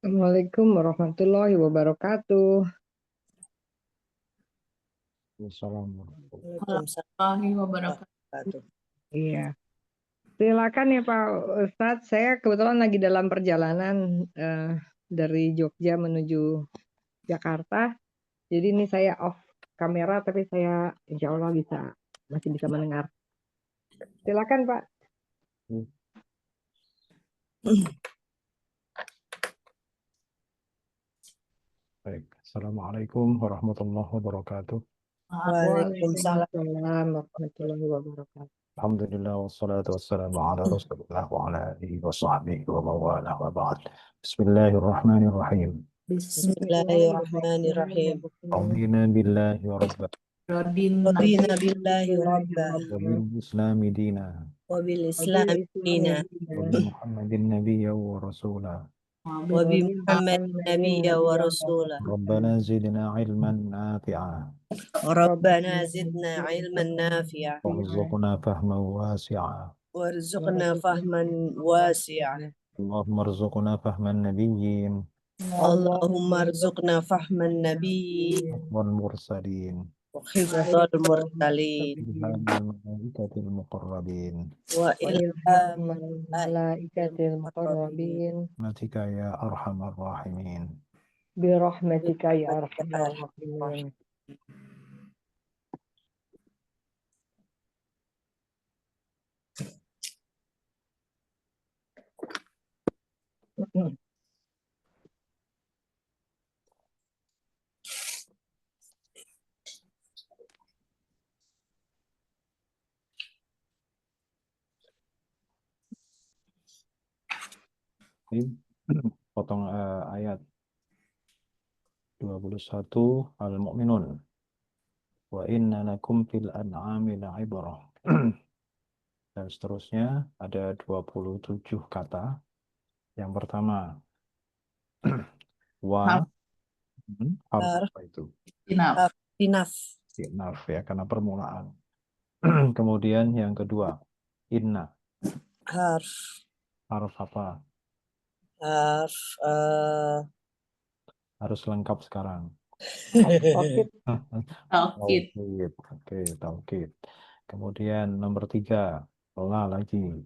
Assalamualaikum warahmatullahi wabarakatuh. Assalamualaikum Waalaikumsalam wabarakatuh. wabarakatuh. Iya, silakan ya Pak Ustadz. Saya kebetulan lagi dalam perjalanan dari Jogja menuju Jakarta. Jadi ini saya off kamera, tapi saya insya Allah masih bisa mendengar. Silakan Pak. Baik. Assalamualaikum warahmatullahi wabarakatuh. Waalaikumsalam. Waalaikumsalam warahmatullahi wabarakatuh. Alhamdulillah wassalatu wassalamu ala Rasulillah wa ala alihi wa sahbihi wa mawalah wa ba'd. Bismillahirrahmanirrahim. Bismillahirrahmanirrahim. Radiina billahi rabba Radina billahi rabba wa bil islami dina wa bil islam dina wa bi Muhammadin nabiyya wa rasula. wa bi Muhammad nabiyya wa rasula. Rabbana zidna ilman nafi'a Rabbana zidna ilman nafi'a warzuqna fahman wasi'a. warzuqna fahman wasi'a. Allahumma arzuqna fahman nabiyyin Allahumma arzuqna fahman nabiyyin wal mursalin wa hifdzal mursalin ilhamal malaikatil muqarrabin. wa Ilhamul ilhamil malaikatil muqarrabin Rahmatika ya arhamar rahimin. birahmatika ya arhamar rahimin. Ini potong ayat 21 Al-Mu'minun. Wa inna lakum fil an'ami la'ibrah. Dan seterusnya ada 27 kata. Yang pertama wa harf apa itu? Inaf. Inaf. Inaf ya, karena permulaan. Kemudian yang kedua inna, Harf harf apa? harf Harus lengkap sekarang. Oke, Taukid. Taukid. Oke, taukid. Kemudian nomor 3 la lagi,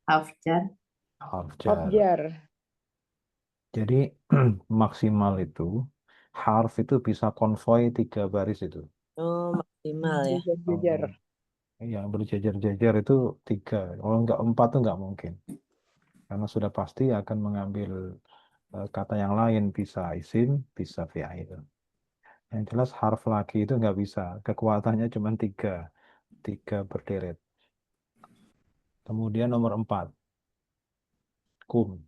Hafjar. harf jar. Abjar. Jadi maksimal itu harf itu bisa konvoi 3 baris itu. oh maksimal ya. Jajar. Yang berjajar-jajar itu 3. Kalau enggak 4 itu enggak mungkin. Karena sudah pasti akan mengambil kata yang lain, bisa isim, bisa fi'il. Yang jelas harf lagi itu enggak bisa. Kekuatannya cuma 3. 3 berderet. Kemudian nomor 4. Kum.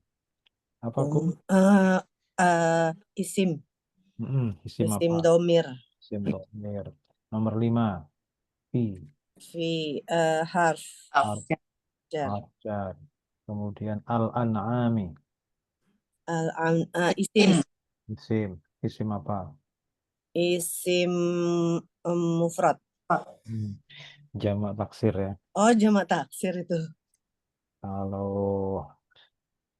Apa kum? Isim Isim isim apa? domir Isim dhamir. Nomor 5. Fi. fi harf Hafjar. jar. Harf jar. Kemudian al-an'ami. Isim Isim. Isim apa? isim mufrad. Hmm. Jamak taksir ya. Oh, jamak taksir itu. Kalau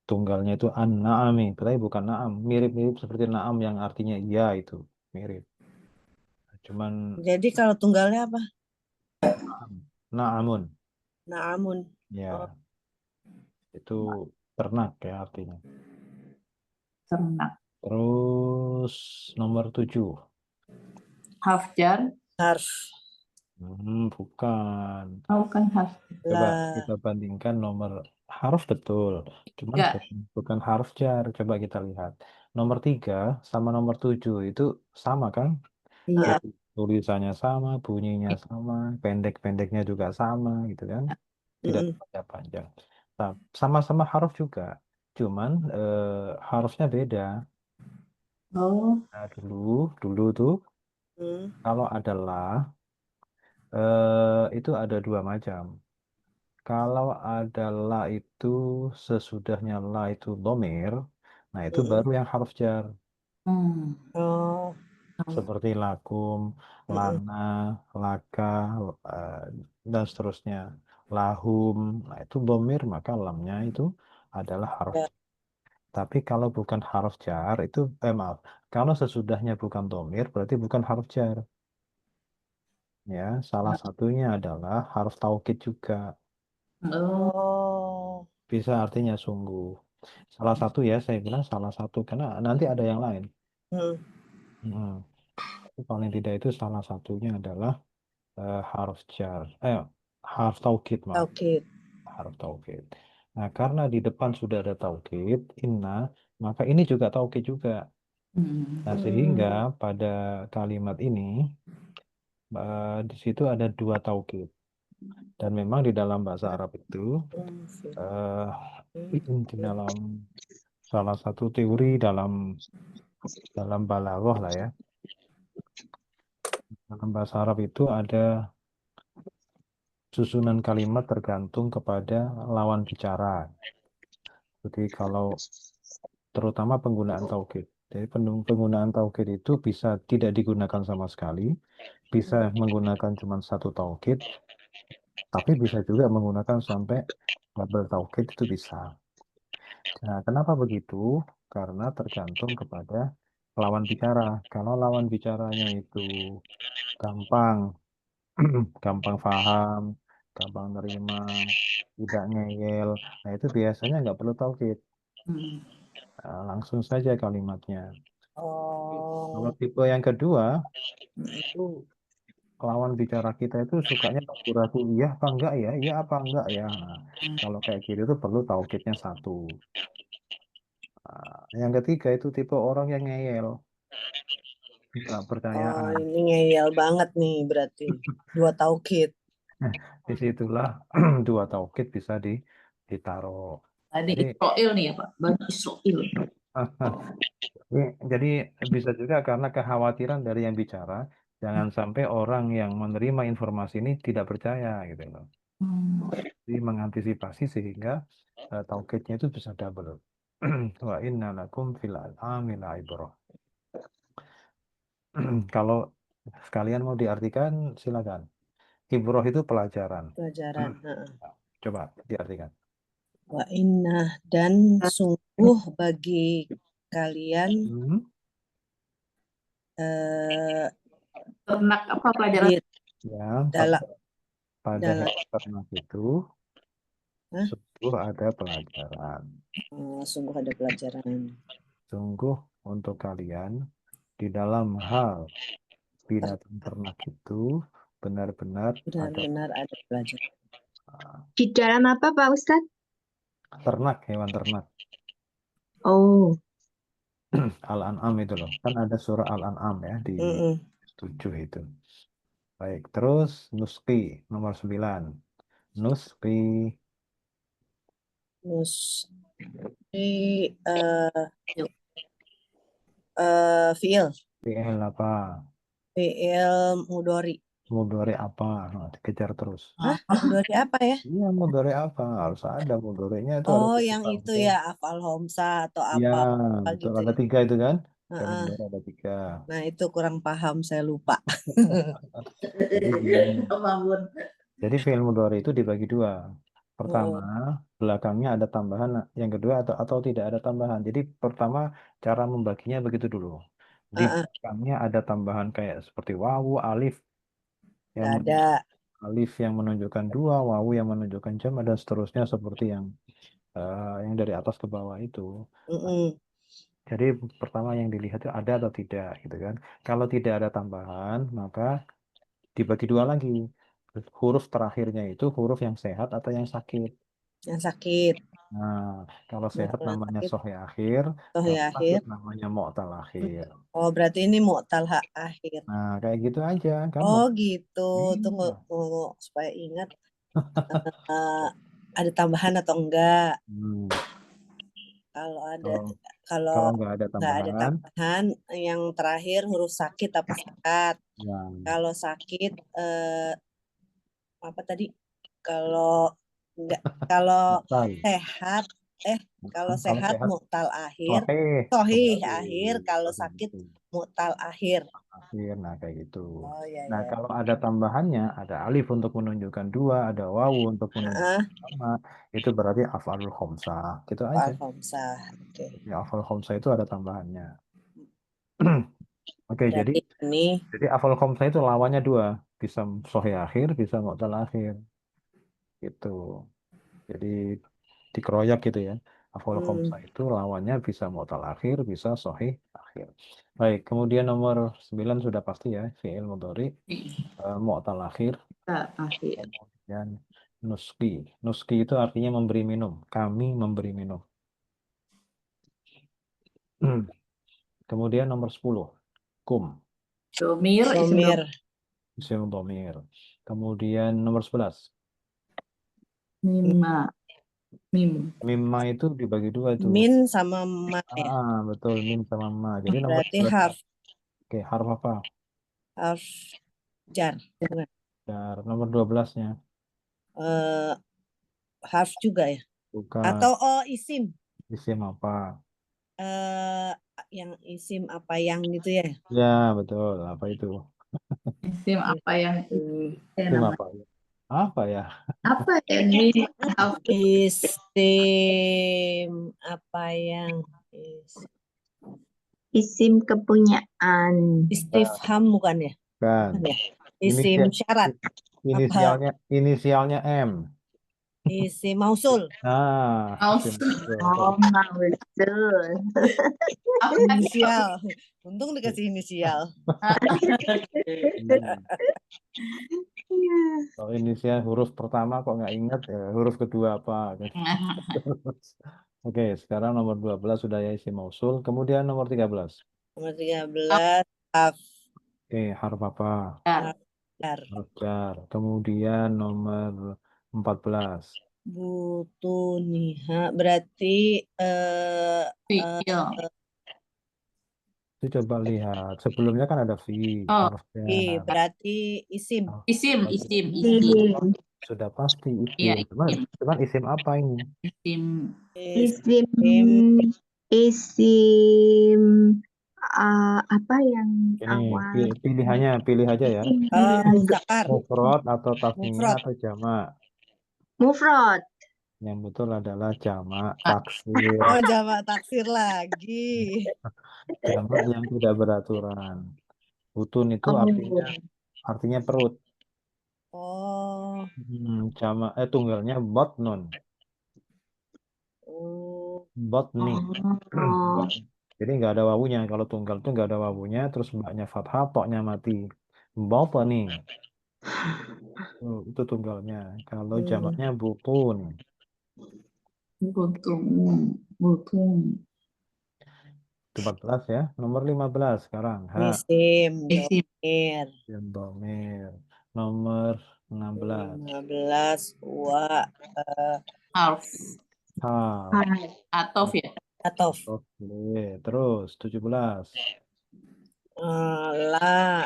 tunggalnya itu an-na'ami, tapi bukan na'am. Mirip-mirip seperti na'am yang artinya iya itu. Mirip. Cuman Jadi kalau tunggalnya apa? na'amun. Na'amun. Ya, Oh, itu ternak ya artinya. Ternak. Terus nomor 7. Hafjar. harf Bukan. Oh, kan haf. Coba la kita bandingkan nomor harf betul. Cuman Enggak. bukan harf jar. Coba kita lihat. Nomor 3 sama nomor 7 itu sama kan? Iya. Tulisannya sama, bunyinya sama, pendek-pendeknya juga sama gitu kan? Tidak Mm-mm. panjang-panjang. Nah, sama-sama harf juga. Cuman harusnya beda. Oh. Nah, dulu tuh Mm. kalau adalah itu ada 2 macam. Kalau ada la itu sesudahnya la itu domir, nah itu Mm-mm. baru yang harf jar. Oh, Seperti lakum, mm-mm. lana, laka, eh, dan seterusnya. Lahum, nah itu domir, maka lamnya itu adalah harf Ya. jar. Tapi kalau bukan harf jar itu maaf, kalau sesudahnya bukan domir berarti bukan harf jar. Ya, salah satunya adalah harf taukid juga. Oh. Oh. Bisa artinya sungguh. Salah satu ya, saya bilang salah satu karena nanti ada yang lain. Hmm. Hmm. Tapi paling tidak itu salah satunya adalah harf jar. Harf taukid, maaf. Taukid. Harf taukid. Nah, karena di depan sudah ada taukid, inna, maka ini juga taukid juga. Nah, sehingga pada kalimat ini di situ ada dua taukid. Dan memang di dalam bahasa Arab itu eh, di dalam salah satu teori dalam balaghah lah ya. Dalam bahasa Arab itu ada susunan kalimat tergantung kepada lawan bicara. Jadi kalau terutama penggunaan taukid. Jadi penggunaan taukid itu bisa tidak digunakan sama sekali, bisa menggunakan cuma satu taukid, tapi bisa juga menggunakan sampai double taukid itu bisa. Nah, kenapa begitu? Karena tergantung kepada lawan bicara. Kalau lawan bicaranya itu gampang, gampang paham, gampang nerima, tidak ngeyel, nah itu biasanya nggak perlu taukid. Langsung saja kalimatnya. Kalau Oh. tipe yang kedua, itu lawan bicara kita itu sukanya ragu-ragu, iya apa enggak ya, iya apa enggak ya. Nah, kalau kayak gitu tuh perlu taukidnya satu. Nah, yang ketiga itu tipe orang yang ngeyel, nggak Oh, percayaan. ini ngeyel banget nih berarti. Dua taukid. Disitulah dua taukid bisa ditaruh. Tadi Jadi, Israel nih ya Pak, Bani Israel. jadi bisa juga karena kekhawatiran dari yang bicara, jangan sampai orang yang menerima informasi ini tidak percaya gitu loh. Jadi mengantisipasi sehingga taukidnya itu bisa double. Wa inna lakum fil an'ami la'ibrah. Kalau sekalian mau diartikan, silakan. Ibrah itu pelajaran. Pelajaran. Heeh. Coba diartikan. Wa inna dan sungguh bagi kalian Hmm. Ternak apa pelajaran? di Ya, dalam pada dalam hewan ternak itu Hah? sungguh ada pelajaran. Sungguh ada pelajaran. Sungguh untuk kalian di dalam hal binatang ternak itu benar-benar ada Benar-benar ada pelajaran. Di dalam apa Pak Ustadz? ternak, hewan ternak. Oh, Al-An'am itu loh. Kan ada surah Al-An'am ya di Mm-mm. 7 itu. Baik, terus Nusqi nomor 9. Nusqi Terus fiil fi'il apa? fiil mudori. Mudhari apa? Nah, dikejar terus. Hah? Mudori apa ya? Iya, mudhari apa? Harus ada mudhari'nya itu harus Oh, yang itu dipakai. ya afal homsa atau Iya, apa betul. gitu Ada ya. 3 itu kan? Fi'il Heeh. mudhari ada 3. Nah, itu kurang paham, saya lupa. Jadi gini. Bangun. Jadi fi'il mudhari itu dibagi 2. Pertama, Oh, belakangnya ada tambahan. Yang kedua atau tidak ada tambahan. Jadi pertama cara membaginya begitu dulu. Di heeh, belakangnya ada tambahan kayak seperti wawu, alif yang nggak ada. alif yang menunjukkan 2, wawu yang menunjukkan jam dan seterusnya seperti yang dari atas ke bawah itu. Mm-mm. Jadi pertama yang dilihat itu ada atau tidak gitu kan. Kalau tidak ada tambahan, maka dibagi 2 lagi. Huruf terakhirnya itu huruf yang sehat atau yang sakit. Yang sakit. Nah, kalau Nah, sehat kalau yang namanya sakit, sohi akhir, toh kalau ya sakit akhir. namanya mu'tal akhir. Oh, berarti ini mu'tal hak akhir. Nah, kayak gitu aja, Oh, gampang. gitu. Tunggu, Iya. tunggu supaya ingat eh, ada tambahan atau enggak. Hmm. Kalau ada, Kalau kalau kalau nggak ada nggak ada tambahan, tambahan, yang terakhir huruf sakit apa sehat. ya Kalau sakit apa tadi? Kalau enggak, kalau mu'tal. sehat kalau Kalau sehat sehat, mu'tal akhir, Sohih. sohih Kembali. akhir, kalau Sohih sakit itu. mu'tal akhir. Akhir, nah kayak gitu. Oh ya Nah, ya. kalau ada tambahannya, ada alif untuk menunjukkan dua, ada wawu untuk menunjukkan sama, itu berarti af'alul khomsah. Gitu aja. Al-Khamsah. Oke. Ya, af'alul khomsah itu ada tambahannya. Oke, jadi Berarti ini af'alul khomsah itu lawannya dua, bisa sohih akhir, bisa mu'tal akhir. Gitu. Jadi dikeroyak gitu ya. Af'alul khomsah itu lawannya bisa mu'tal akhir, bisa sohih akhir. Baik, kemudian nomor 9 sudah pasti ya, fi'il mudhari, mu'tal akhir. Akhir. Kemudian nuski. Nuski itu artinya memberi minum. Kami memberi minum. Kemudian nomor 10. Kum. Domir, isim domir. Isim dhamir. Kemudian nomor 11. Mimma. Mim. Mimma itu dibagi dua itu. Min sama ma ya. Betul. Min sama ma. Jadi nomor Berarti 11. harf Oke, harf apa? jar. Bukan. Jar. Nomor 12-nya. Harf juga ya. Bukan. Atau isim. Isim apa? Yang isim apa yang gitu ya. Ya, betul. Apa itu? Isim apa yang Isim apa ya? Apa ya? apa ya ini? Isim apa yang Isim kepunyaan. istifham bukan ya? Bukan. Bukan ya? Isim syarat. Inisialnya M. Isim mausul. Isim Oh, mausul. Betul. Inisial. Untung dikasih inisial. Kalau inisial huruf pertama kok nggak ingat ya, huruf kedua apa? Oke, sekarang nomor 12 sudah ya isim mausul. Kemudian nomor 13. Nomor 13 harf Oke, harf apa? jar. Harf jar. Kemudian nomor 14. Butuniha berarti Fiil. Itu coba lihat. Sebelumnya kan ada fi, Oh, harf jar. berarti isim. Isim. Isim. Sudah pasti Iya, isim. Cuman isim apa ini? Isim. Isim. Isim. Apa yang Ini awal? pilih aja ya. Muzakar. Mufrad atau tasniah Mufrad. atau jamak. Mufrad. Yang betul adalah jamak taksir. Oh, jamak taksir lagi. Jamak yang tidak beraturan. Butun itu artinya perut. Oh. Jamak tunggalnya batnun. Batni. Jadi nggak ada wawunya. Kalau tunggal itu nggak ada wawunya. Terus mbaknya fathah, toknya mati. Batni. Itu tunggalnya. Kalau jamaknya butun. Butun. 14 ya. Nomor 15 sekarang. Isim. Isim. Domir. Domir. Nomor 16. 15 wa Harf. Atof ya. atof. Oke. Terus 17. La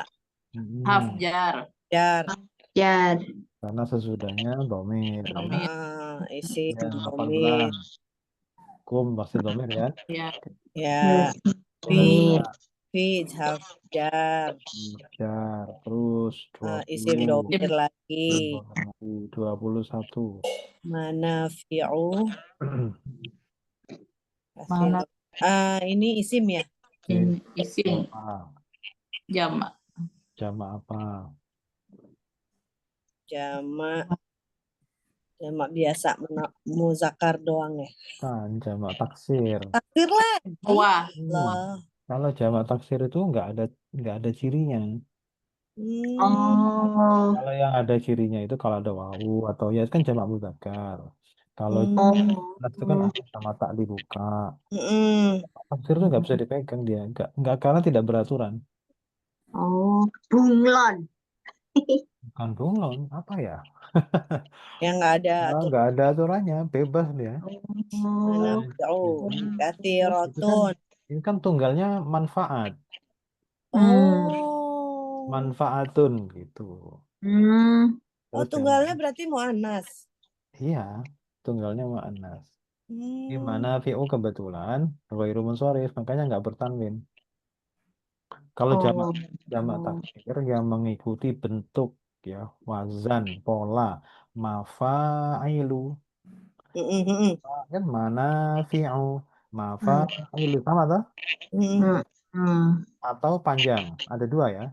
Harf jar. jar. Jar. Karena sesudahnya domir. Isim Ya, domir. 18. Kum pasti domir ya. Ya. Ya. Fi harf jar. Jar. Terus Isim 20. domir lagi. 21. Manafi'u. Mana? Ini isim ya? Ini isim. Apa? Jamak. Jamak apa? Jamak biasa muzakar doang ya. Kan jamak taksir. Taksir lagi. Wah. Kalau jamak taksir itu nggak ada cirinya. Kalau yang ada cirinya itu kalau ada wawu atau ya kan jamak mudzakkar. Kalau itu kan sama tak dibuka. Taksir itu nggak bisa dipegang dia, nggak karena tidak beraturan. Bunglon. Bukan bunglon, apa ya? Yang nggak ada Nggak ada aturannya, bebas dia. Katsirotun. Ini kan tunggalnya manfaat, manfaatun gitu. Terus Tunggalnya berarti muannas. iya, tunggalnya muannas. Di Hmm. mana fi'u kebetulan ghairu munsharif, makanya nggak bertanwin. Kalau jamak Oh. taksir yang mengikuti bentuk ya, wazan, pola, mafailu, kan mana fi'u, mafailu sama tak? Atau panjang, ada dua ya.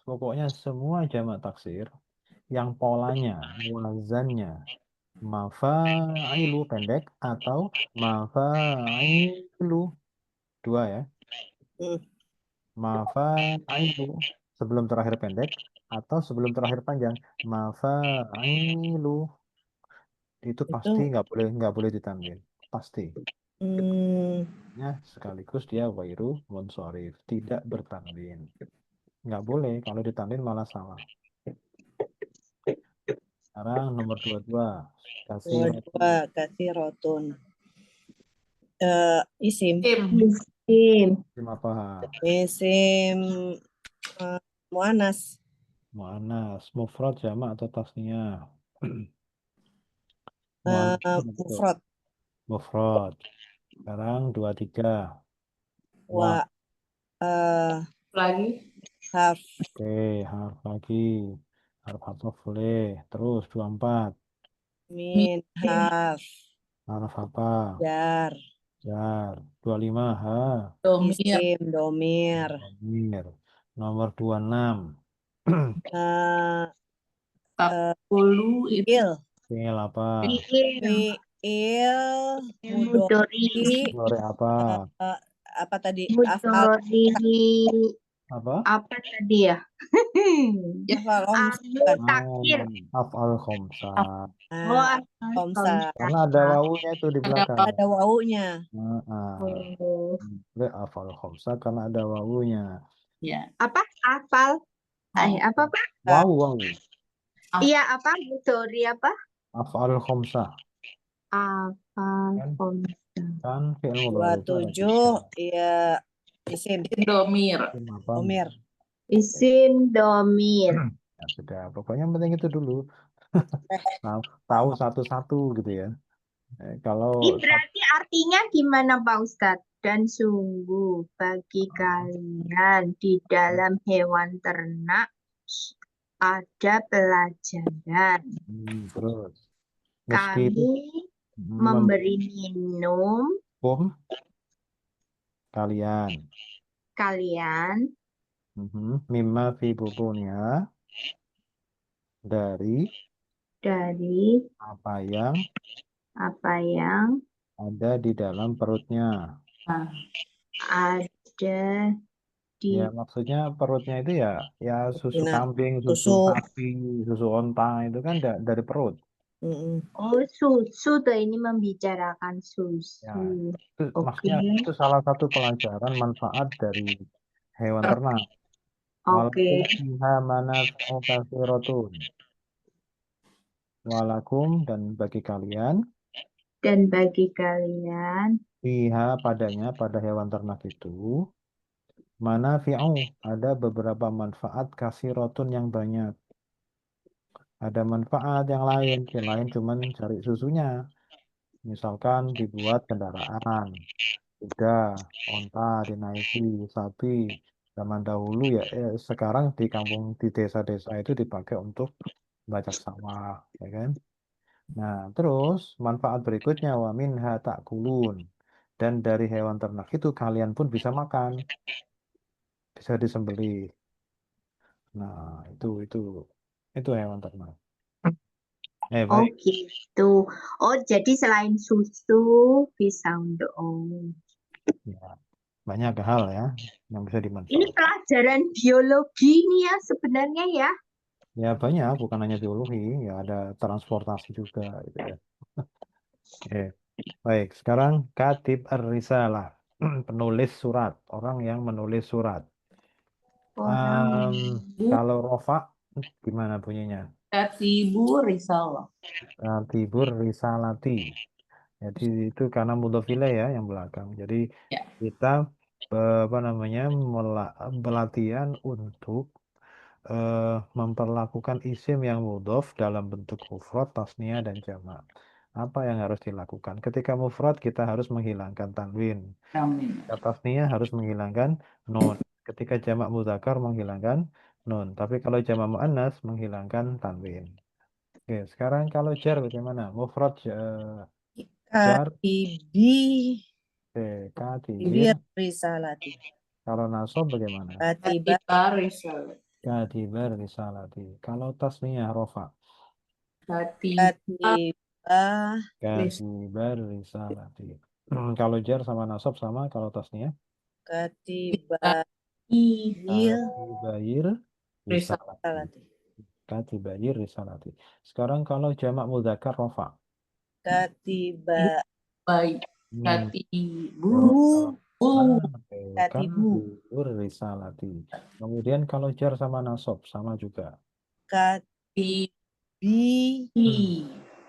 Pokoknya semua jamak taksir yang polanya, wazannya, mafailu pendek atau mafailu dua ya. Mafailu sebelum terakhir pendek atau sebelum terakhir panjang. Mafailu itu pasti Itu nggak boleh ditanwin. Pasti. Ya, sekaligus dia wairu munsharif, tidak bertanwin. Nggak boleh, kalau ditanwin malah salah. Sekarang nomor 22. Kasih dua kasih rotun. Isim. Isim. apa? Isim muannas. Mu'annas, mufrad, jamak atau tasniyah? Mu'annas betul. Mufrad. Mufrad. Sekarang 23. Wa Lagi. harf. Oke, harf lagi. Harf ataf boleh. Terus 24. Min harf. Harf apa? Jar. Jar. 25. Ha. Domir. Isim domir. Domir. Nomor 26. Takulu itu Il. Fi'il apa? Fiil. Fiil Mudhari. Sore apa? apa tadi? Afal Mudhari. Apa? Apa tadi ya? afal Al-Mutakir. Af'al khomsa. Oh, Komsa. Karena ada wawunya itu di belakang. Ada wawunya. Oh. Boleh af'al khomsa karena ada wawunya. ya. Apa? Hafal. Apa Pak? Wawu. Iya, apa? Mudhari apa? Af'al khomsa. Hafal. Kan fi'il mudhari itu ada 27 ya isim Domir. apa? domir. Isim domir. Ya sudah, pokoknya yang penting itu dulu. Tahu satu-satu gitu ya. Kalau Ini berarti artinya gimana Pak Ustadz? Dan sungguh bagi kalian di dalam hewan ternak ada pelajaran. terus Kami memberi minum kalian mimma fi butuniha dari apa yang ada di dalam perutnya. Ada di Ya, maksudnya perutnya itu ya susu kambing, susu sapi, susu onta itu kan dari perut. Oh, susu tuh ini membicarakan susu. Ya, itu maksudnya itu salah satu pelajaran manfaat dari hewan ternak. Walakum fiha manafi'u katsiratun. Walakum dan bagi kalian fiha padanya pada hewan ternak itu manafi'u ada beberapa manfaat katsiratun yang banyak. Ada manfaat yang lain, cuman cari susunya. Misalkan dibuat kendaraan, kuda, onta, dinaiki, sapi. Zaman dahulu ya, sekarang di desa-desa itu dipakai untuk bajak sawah, ya kan? Nah, terus manfaat berikutnya wa minha ta'kulun. Dan dari hewan ternak itu kalian pun bisa makan, bisa disembelih. Nah, itu hewan ternak. Oh Baik. gitu. Oh jadi selain susu bisa untuk Ya, banyak hal ya yang bisa Ini dimanfaatkan. pelajaran biologi nih ya sebenarnya ya. Ya banyak, bukan hanya biologi, ya ada transportasi juga gitu ya. Oke. Baik, sekarang katib ar-risalah, penulis surat, orang yang menulis surat. Kalau rofa gimana bunyinya? Katibu risalah. Katibur risalati. Jadi itu karena mudhof ilaih ya yang belakang. Jadi kita apa namanya pelatihan untuk memperlakukan isim yang mudhof dalam bentuk mufrad, tasniyah dan jamak. Apa yang harus dilakukan? Ketika mufrad kita harus menghilangkan tanwin. Amin. Ketika tasniyah harus menghilangkan nun. Ketika jamak mudzakkar menghilangkan nun. Tapi kalau jamak muannas menghilangkan tanwin. Oke, sekarang kalau jar bagaimana? Mufrad jar, Katibi katibir. risalati. Kalau nasab bagaimana? Katiba Katiba risalah. Katibar risalati. Kalau tasniyah rofa. Katiba Katibar risalati. Kalau jar sama nasab sama. Kalau tasniyah katiba katibair risalati. risalati. Katibair risalati. Sekarang kalau jamak mudzakkar rofa. Katiba baik. Hmm. Katibu. Katibu. Katibur risalati. Kemudian kalau jar sama nasab sama juga. Katibi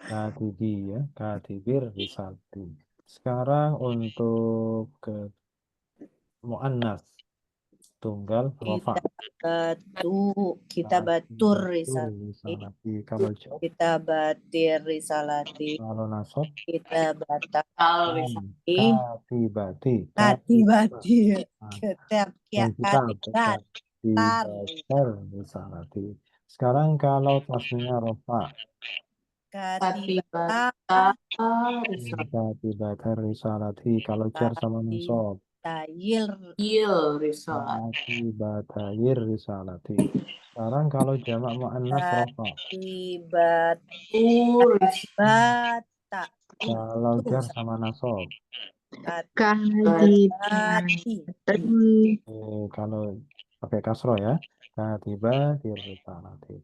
Katibi ya, katibir risalati. Sekarang untuk ke muannas tunggal rofa. kita batur Katibatur risalati. risalati. Kalau jar, Kita batir risalati. kalau nasab Kita batak katibati. katibati. Nah, Kita katibatar risalati. Sekarang kalau tasniah rofa. Katiba risalah. Katibatar risalati. Kalau jar sama nasab. Tayil Risalah. Katibatayir risalati. Sekarang kalau jamak muannas rofa. Katibatur risalah. bata Kalau jar sama nasab. Kadibati. Kalau pakai kasroh ya. Katibatir risalati.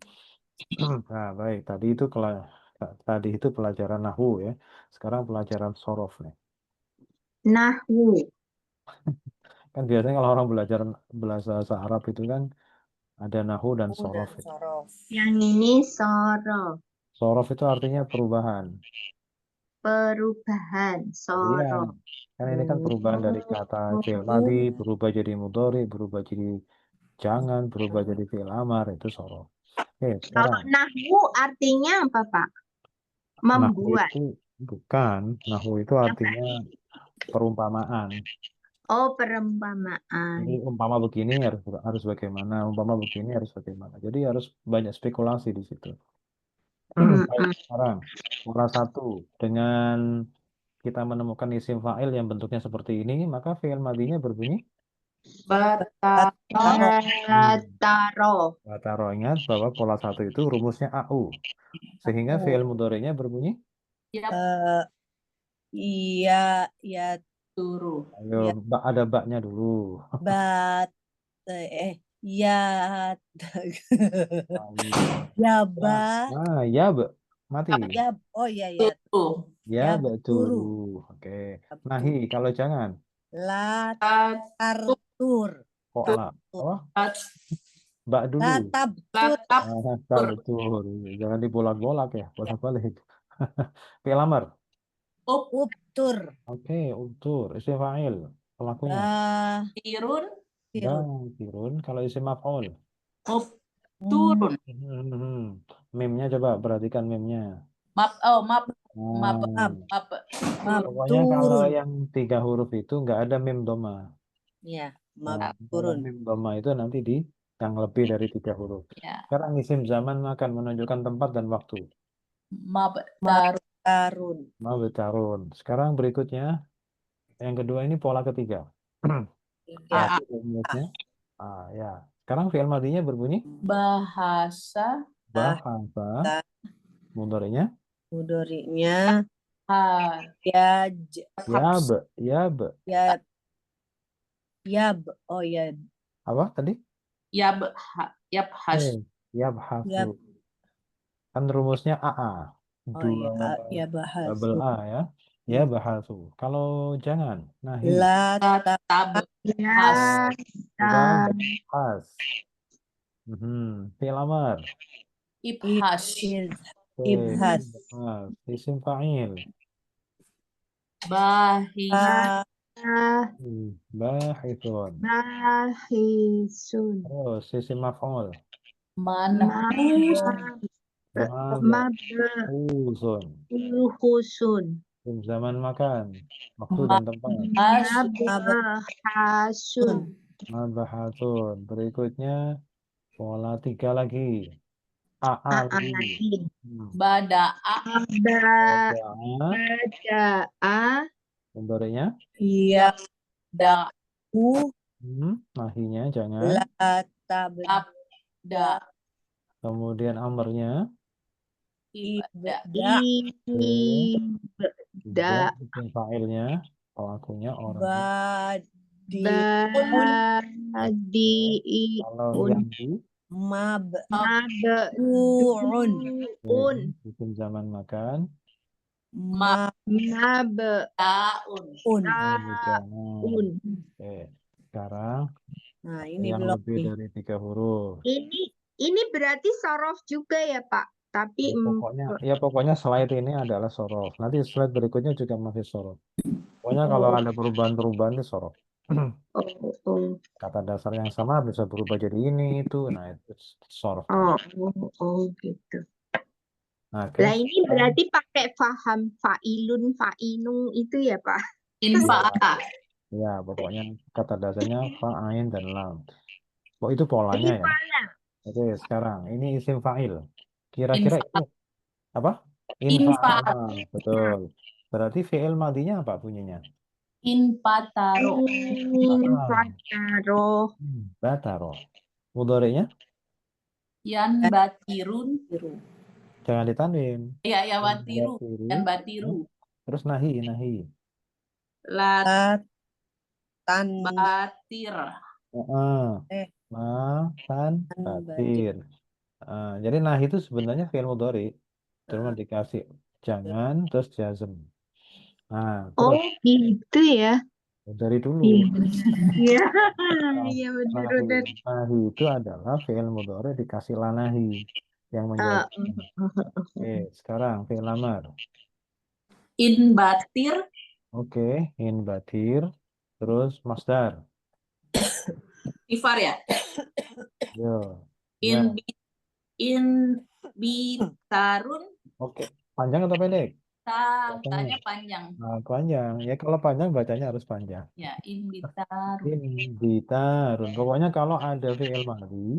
Nah, baik. Tadi itu pelajaran nahwu ya. Sekarang pelajaran sorof nih. Nahwu. Kan biasanya kalau orang belajar bahasa Arab itu kan ada nahwu dan sorof. Yang ini sorof. Sorof itu artinya perubahan. Perubahan. Iya, Sorof. kan ini kan perubahan dari kata fi'il madhi, berubah jadi mudhari, berubah jadi jangan, berubah jadi fi'il amar, itu sorof. Oke, Kalau sekarang nahwu artinya apa, Pak? nahwu Membuat. itu bukan, nahwu itu artinya perumpamaan. Oh, perumpamaan. Jadi umpama begini harus bagaimana, umpama begini harus bagaimana. Jadi harus banyak spekulasi di situ. Baik, sekarang pola 1 dengan kita menemukan isim fa'il yang bentuknya seperti ini, maka fi'il madhinya berbunyi Bataro. Bataro. Ingat bahwa pola 1 itu rumusnya AU. Sehingga fi'il mudhari'nya berbunyi iya Turu. ayo, ada baknya dulu. ya Nah, ya, mati. oh ya Turu. Ya, Ya, betul. Oke. Nahi, kalau jangan. latartur Kok lah? Apa? Bak dulu. latabtur Tak betul. Jangan dibolak-bolak ya. Bolak-balik. Fi'il amar. uptur Oke, utur. Isim fa'il. Pelakunya. Tirun. Tirun. Kalau isim maf'ul. Turun. Meme-nya coba perhatikan meme-nya. Pokoknya kalau yang 3 huruf itu nggak ada meme doma. ya Kalau turun meme doma itu nanti di yang lebih dari 3 huruf. Ya. Sekarang isim zaman akan menunjukkan tempat dan waktu. tarun Mabtarun. Sekarang berikutnya yang kedua ini pola ketiga. Berarti rumusnya ya. Sekarang fi'il madhinya berbunyi Bahasa. mudhari'nya mudhari'nya oh ya apa tadi? Yabhas. Yabhasu. Kan rumusnya AA. bahas Double A ya. Ya bahasu. Kalau jangan, nahi. Has. Fi'il amar. Ibhas. ibhas Isim fa'il. Bahithun. Bahisun. Terus isim maf'ul. Manhus. Mabhusun. Mabhusun. Zaman makan. Waktu dan tempat. Mabhasun. Mabhasun. Berikutnya pola 3 lagi. AA lagi. lagi. Bada'a. Bada'a. Bada'a. Mudhari'nya. Ya. Da. Nahinya jangan. Abda. Kemudian amarnya. Ibda. Ibda. Kemudian fa'ilnya. Pelakunya orang. Badi'un. Kalau yang di. Mabdu'un. Bikin zaman makan. Mabda'un. Mabda'un. Oke. Sekarang Nah, ini yang belum lebih nih. dari 3 huruf. Ini berarti sorof juga ya Pak? Tapi Pokoknya slide ini adalah sorof. Nanti slide berikutnya juga masih sorof. Pokoknya kalau ada perubahan-perubahan itu sorof. Kata dasar yang sama bisa berubah jadi ini itu. Nah itu sorof. Gitu. Oke. Nah ini berarti pakai faham fa'ilun, fa'inung itu ya Pak? Infa'ah. Ya, pokoknya kata dasarnya fa, ain, dan lam. Itu polanya ya. Oke, sekarang ini isim fa'il. Kira-kira itu apa? Infa'al. Betul. Berarti fi'il madinya apa bunyinya? Infa'taro. Bataro. Mudhari'nya? Yan batirun. Jangan ditanwin. Ya batiru. Yan batiru. Terus nahi. Batir. Batir. Jadi nahi itu sebenarnya fi'il mudhari. Cuma dikasih jangan terus jazm. Nah, terus gitu ya. dari dulu. Iya, benar. Nahi itu adalah fi'il mudhari dikasih lanahi yang menjadi. Oke, sekarang fi'il amar. In batir. Oke, in batir. Terus masdar. Ifar ya. Yo. In bitarun. Oke, panjang atau pendek? Tanya panjang. Nah, panjang. Ya kalau panjang bacanya harus panjang. Ya, in bitarun. In bitarun. Pokoknya kalau ada fi'il madhi,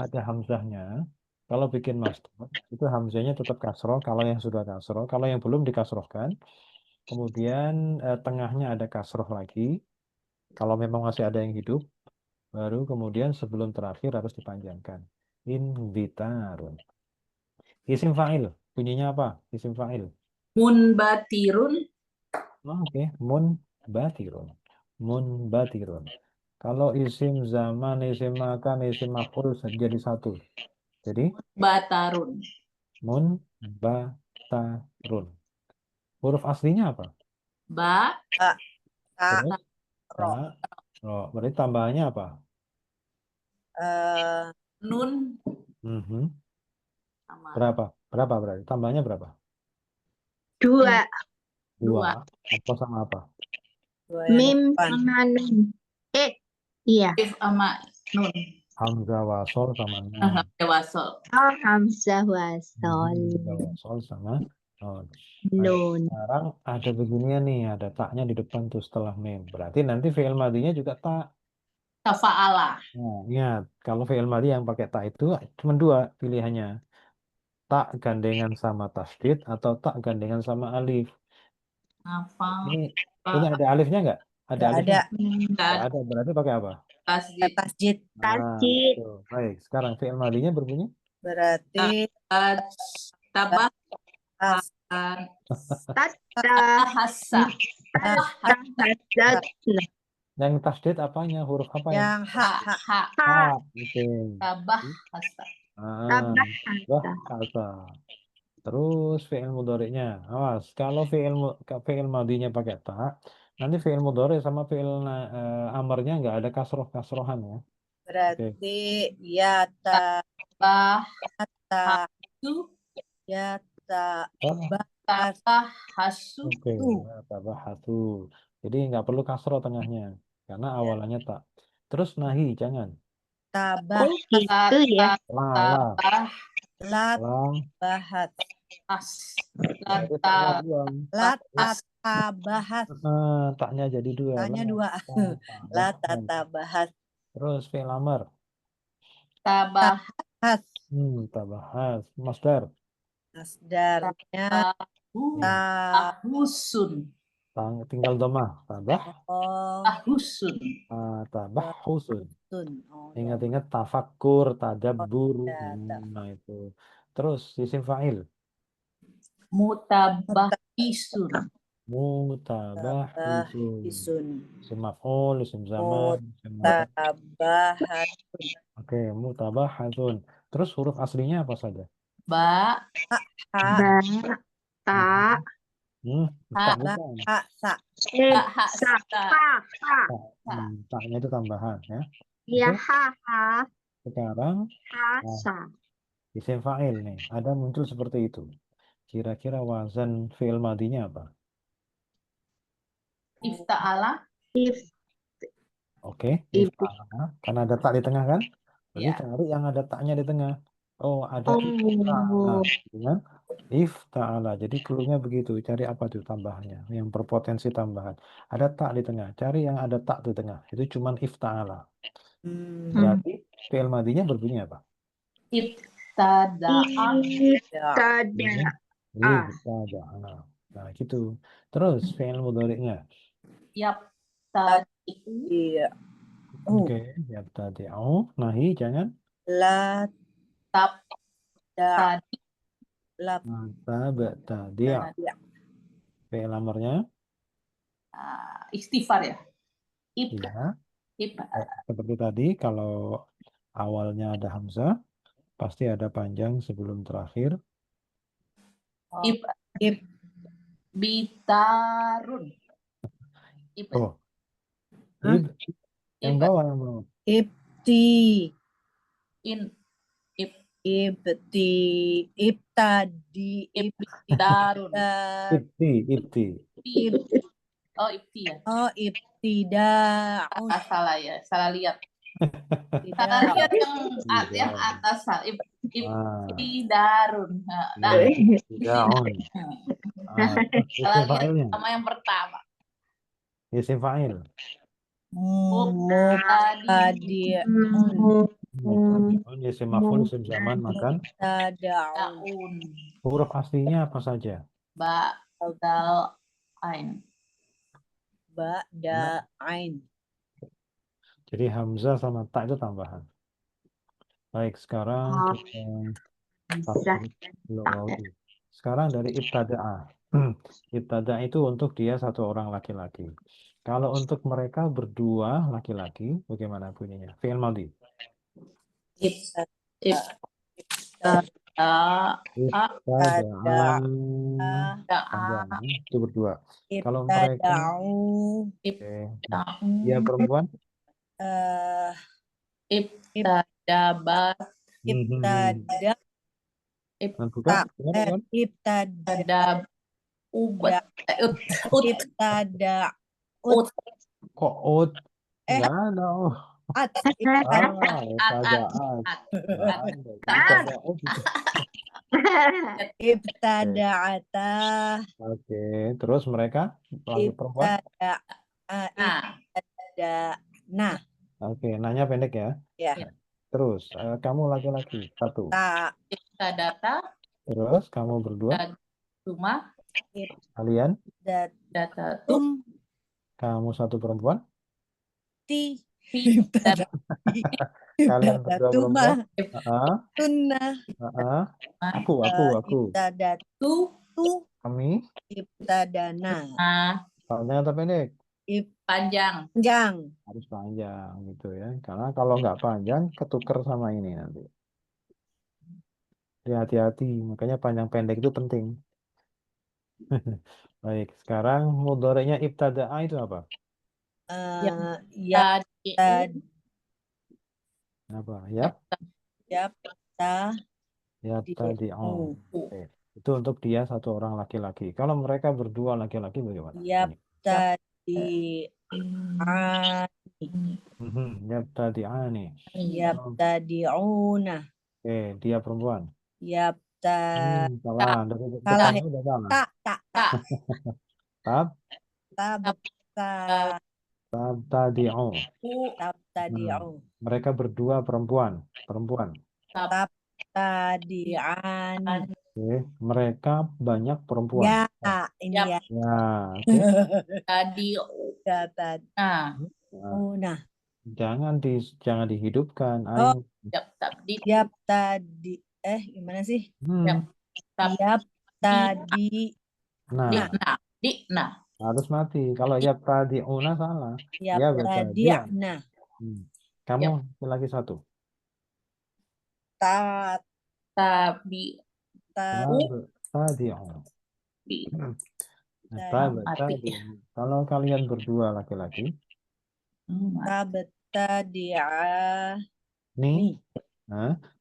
ada hamzahnya. Kalau bikin masdar, itu hamzahnya tetap kasroh. Kalau yang sudah kasroh, kalau yang belum dikasrohkan, kemudian tengahnya ada kasroh lagi. Kalau memang masih ada yang hidup, baru kemudian sebelum terakhir harus dipanjangkan. In bitarun. Isim fa'il. Bunyinya apa? Isim fa'il. Munbatirun. Oke. Munbatirun. Kalau isim zaman, isim makan, isim maf'ul jadi satu. Jadi Batarun. munbatarun. Huruf aslinya apa? Ba. Terus? Berarti tambahannya apa? Nun. Sama. Berapa berarti? Tambahnya berapa? 2. Apa sama apa? Mim sama nun. Iya. If sama nun. Hamzah wasol sama nun. Hamzah wasol. Hamzah wasol. Hamzah wasol sama nun. Nun. Sekarang ada beginian nih, ada taknya di depan tuh setelah mim. Berarti nanti fi'il madinya juga tak. Tafa'ala. Nah, ingat, kalau fi'il madhi yang pakai tak itu cuma 2 pilihannya. Tak gandengan sama tasdid atau tak gandengan sama alif. Ini ada alifnya nggak? Ada alifnya? Nggak ada. Berarti pakai apa? Tasjid. Baik, sekarang fi'il madhinya berbunyi? Berarti tabah. Tahassa. Yang tasdid apanya? Huruf apa ya? yang ha. Oke. Tabahassa. Bahasa. Terus fi'il mudhari'nya. Awas, kalau fi'il madhinya pakai ta, nanti fi'il mudhari sama fi'il amarnya nggak ada kasrohan ya. Berarti yata Tabahasu. Oke, tabahatu. Jadi nggak perlu kasroh tengahnya karena awalannya tak. Terus nahi jangan. tabah Gitu ya. Latabahat. As. Jadi Lata. taknya dua. Latatabahat. Taknya jadi dua. Tanya dua. Latatabahat. Terus fi'il amr. Tabah. Tabahas. Masdar. Masdarnya Tahusun. Tinggal domah. Tabah. Tahusun. Tabahusun. Oh, Ingat-ingat tafakkur, tadabbur. ya, Nah itu. Terus isim fa'il. Mutabahisun. Mutabahisun. isun. Isim maf'ul, isim zaman, isim makan. Tabahat. Oke, mutabahatun. Terus huruf aslinya apa saja? Ba. Ba, ta, Tak bukan. Sa. sa, ha. Taknya itu tambahan ya. Ya, Oke, ha, sekarang sa. isim fa'il nih. Ada muncul seperti itu. Kira-kira wazan fi'il madinya apa? Ifta'ala. If, Oke, if, ifta'ala. Karena ada tak di tengah kan? Berarti Ya. cari yang ada taknya di tengah. Oh, ada ifta'ala. oh, Dengan ifta'ala. Jadi cluenya begitu. Cari apa tuh tambahannya? Yang berpotensi tambahan. Ada tak di tengah. Cari yang ada tak di tengah. Itu cuman ifta'ala. Berarti fi'il madinya berbunyi apa? Ibtada'a. tada, Ibtada'a. Nah, gitu. Terus fi'il mudhari'nya. Yabtadi'u. Iya. Oke, yabtadi'u. Nahi jangan. La Tab. da Tadi. la Tabtadi'. ya. Fi'il amrnya. Istighfar ya. Ib. Iya. Ib. Seperti tadi, kalau awalnya ada hamzah, pasti ada panjang sebelum terakhir. Ib. Ib. Bitarun. Ib. Oh, Hah? ib. Yang Ib. bawah yang bawah. Ibti. In. Ib. Ibti. Ibtadi. Ibtidarun. Ibti. Ib. Oh, ibti ya. Oh, ibtida'un. Salah ya. Salah lihat. Salah Tidak. lihat yang atas. Ibtidarun. Nah, Ibtidaun. salah Isim lihat fa'ilnya. sama yang pertama. Isim fa'il. Mubtadi'un. Mubtadi'un, isim maf'ul, isim zaman, makan. Tada'un. Daun. Huruf aslinya apa saja? Ba. Dal. Ain. Ba'da'ain. Jadi hamzah sama ta itu tambahan. Baik, sekarang kita bisa. lugawi. Sekarang dari ibtada'a. Ibtada'a itu untuk dia satu orang laki-laki. Kalau untuk mereka berdua laki-laki, bagaimana bunyinya? Fi'il madhi. Ibtada'a. Itu berdua. Kalau mereka dia perempuan, Ibtadabat. bukan? Ibtada. Ubat. Ibtada. Kok ut? Nggak ada. Oh. Ibtada'ata. Oke, terus mereka laki perempuan? Nah. Oke, nanya pendek ya. Ya. Terus kamu laki-laki satu. Ibtadata. Terus kamu berdua? Rumah. Kalian? Datatum. Kamu satu perempuan? Kalian berdua perempuan? Sunnah. Aku. Ibtadatu. Kami? Ibtadana. Panjang atau pendek? Panjang. Harus panjang gitu ya. Karena kalau nggak panjang, ketuker sama ini nanti. Jadi hati-hati. Makanya panjang pendek itu penting. Baik, sekarang mudhari'nya ibtada'a itu apa? Apa? Yabtadi'u. Oke. Itu untuk dia satu orang laki-laki. Kalau mereka berdua laki-laki bagaimana? Yabtadi'ani. Yabtadi'una. Oke, dia perempuan. Salah. Dari Salah depannya udah salah. tak Tab, tabtadi'u tabtadi'u. Mereka berdua perempuan. tabtadi'an. Oke, mereka banyak perempuan. Ya, ini Yap. ya. Ya, oke. Tadi. Nah. Nah, jangan dihidupkan. Oh. Ain. Tadi. Gimana sih? Hmm. Tadi. Nah, Nah. harus mati. Kalau ya tadi'una salah. Ya betul. Dia. Tadi'na. Kamu lagi satu. Tabi. Tadi'u. Tadi. Kalau kalian berdua laki-laki, nih,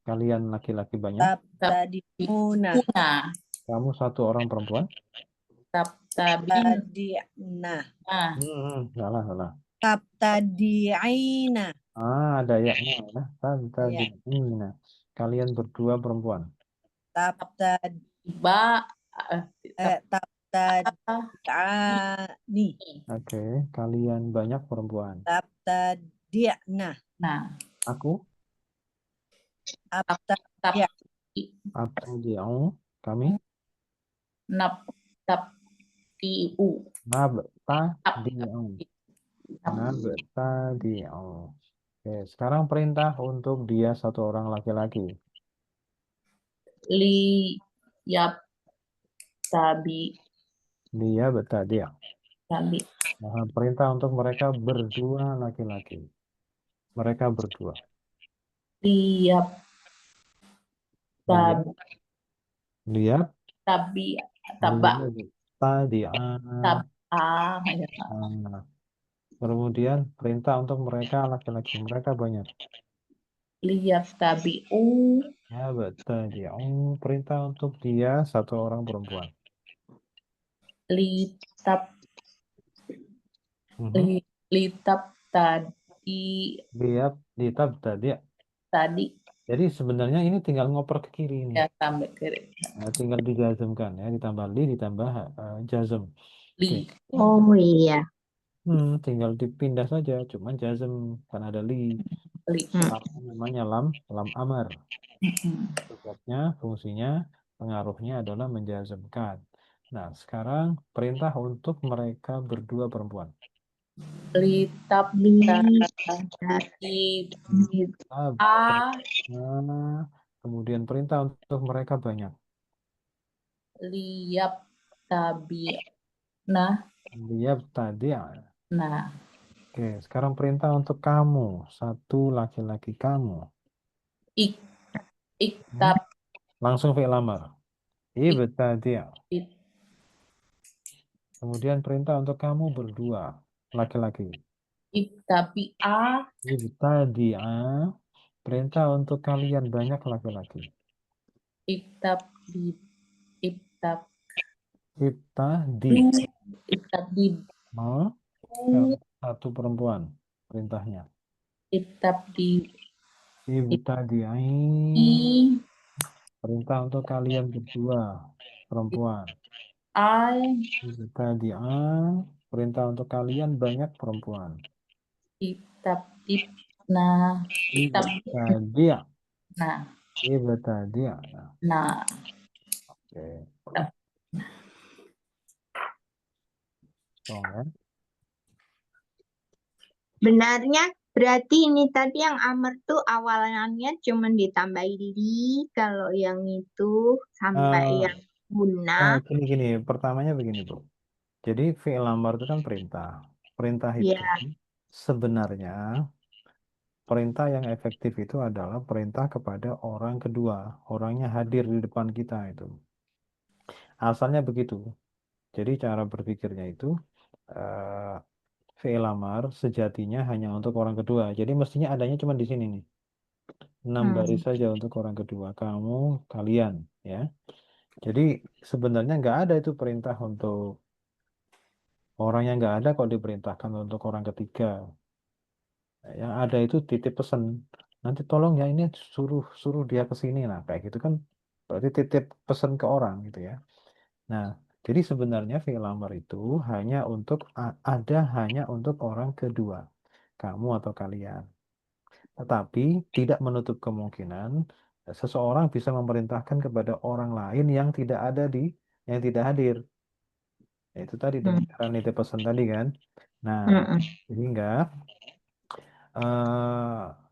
kalian laki-laki banyak. Tabtadi'una. Kamu satu orang perempuan. Tabtadi'na. Salah. Tabtadi'ina. Ada yaknya. Tabtadi'ina. Kalian berdua perempuan. Tabtadi'ani. Oke, kalian banyak perempuan. Tabtadi'na. Nah. Aku. Abtadi'u. Kami. Nabtadi'u. Nabtadi'u. Oke, sekarang perintah untuk dia satu orang laki-laki. Dia bertadi. Nah, perintah untuk mereka berdua laki-laki. Mereka berdua. Kemudian perintah untuk mereka laki-laki. Mereka banyak. Ya betul. Perintah untuk dia satu orang perempuan. Tadi. Jadi sebenarnya ini tinggal ngoper ke kiri ini. Ya, sampai kiri. Nah, tinggal dijazmkan ya, ditambah ditambah jazm. Oh iya. Tinggal dipindah saja, cuman jazm kan ada li. Namanya lam amar. Tugasnya, fungsinya, pengaruhnya adalah menjazmkan. Nah, sekarang perintah untuk mereka berdua perempuan. Kemudian perintah untuk mereka banyak. Tadi. Nah. Oke, sekarang perintah untuk kamu, satu laki-laki kamu. Langsung fi'il amar. Ibtadi'. Kemudian perintah untuk kamu berdua laki-laki. Ibtadi'a. Perintah untuk kalian banyak laki-laki. Ibtadi. Satu perempuan perintahnya. Ibtadi'i. Perintah untuk kalian berdua perempuan. Ibtadi'a. Perintah untuk kalian banyak perempuan. Ibtadi'a. Ibtadi'a. Nah. Oke. Benarnya berarti ini tadi yang amar tuh awalnya cuma ditambahin li, kalau yang itu sampai yang guna. Gini. Pertamanya begini, Bu. Jadi fi'il amar itu kan perintah. Perintah itu sebenarnya perintah yang efektif itu adalah perintah kepada orang kedua. Orangnya hadir di depan kita itu. Asalnya begitu. Jadi cara berpikirnya itu fi'il amar sejatinya hanya untuk orang kedua. Jadi mestinya adanya cuma di sini nih. 6 baris saja untuk orang kedua. Kamu, kalian, ya. Jadi sebenarnya nggak ada itu perintah untuk orang yang nggak ada kok diperintahkan untuk orang ketiga. Yang ada itu titip pesan. Nanti tolong ya ini suruh dia ke sini. Nah, kayak gitu kan berarti titip pesan ke orang gitu ya. Nah, jadi sebenarnya fi'il amr itu hanya untuk hanya untuk orang kedua, kamu atau kalian. Tetapi tidak menutup kemungkinan seseorang bisa memerintahkan kepada orang lain yang tidak hadir. Ya, itu tadi dengan cara nitip pesan tadi kan. Nah, sehingga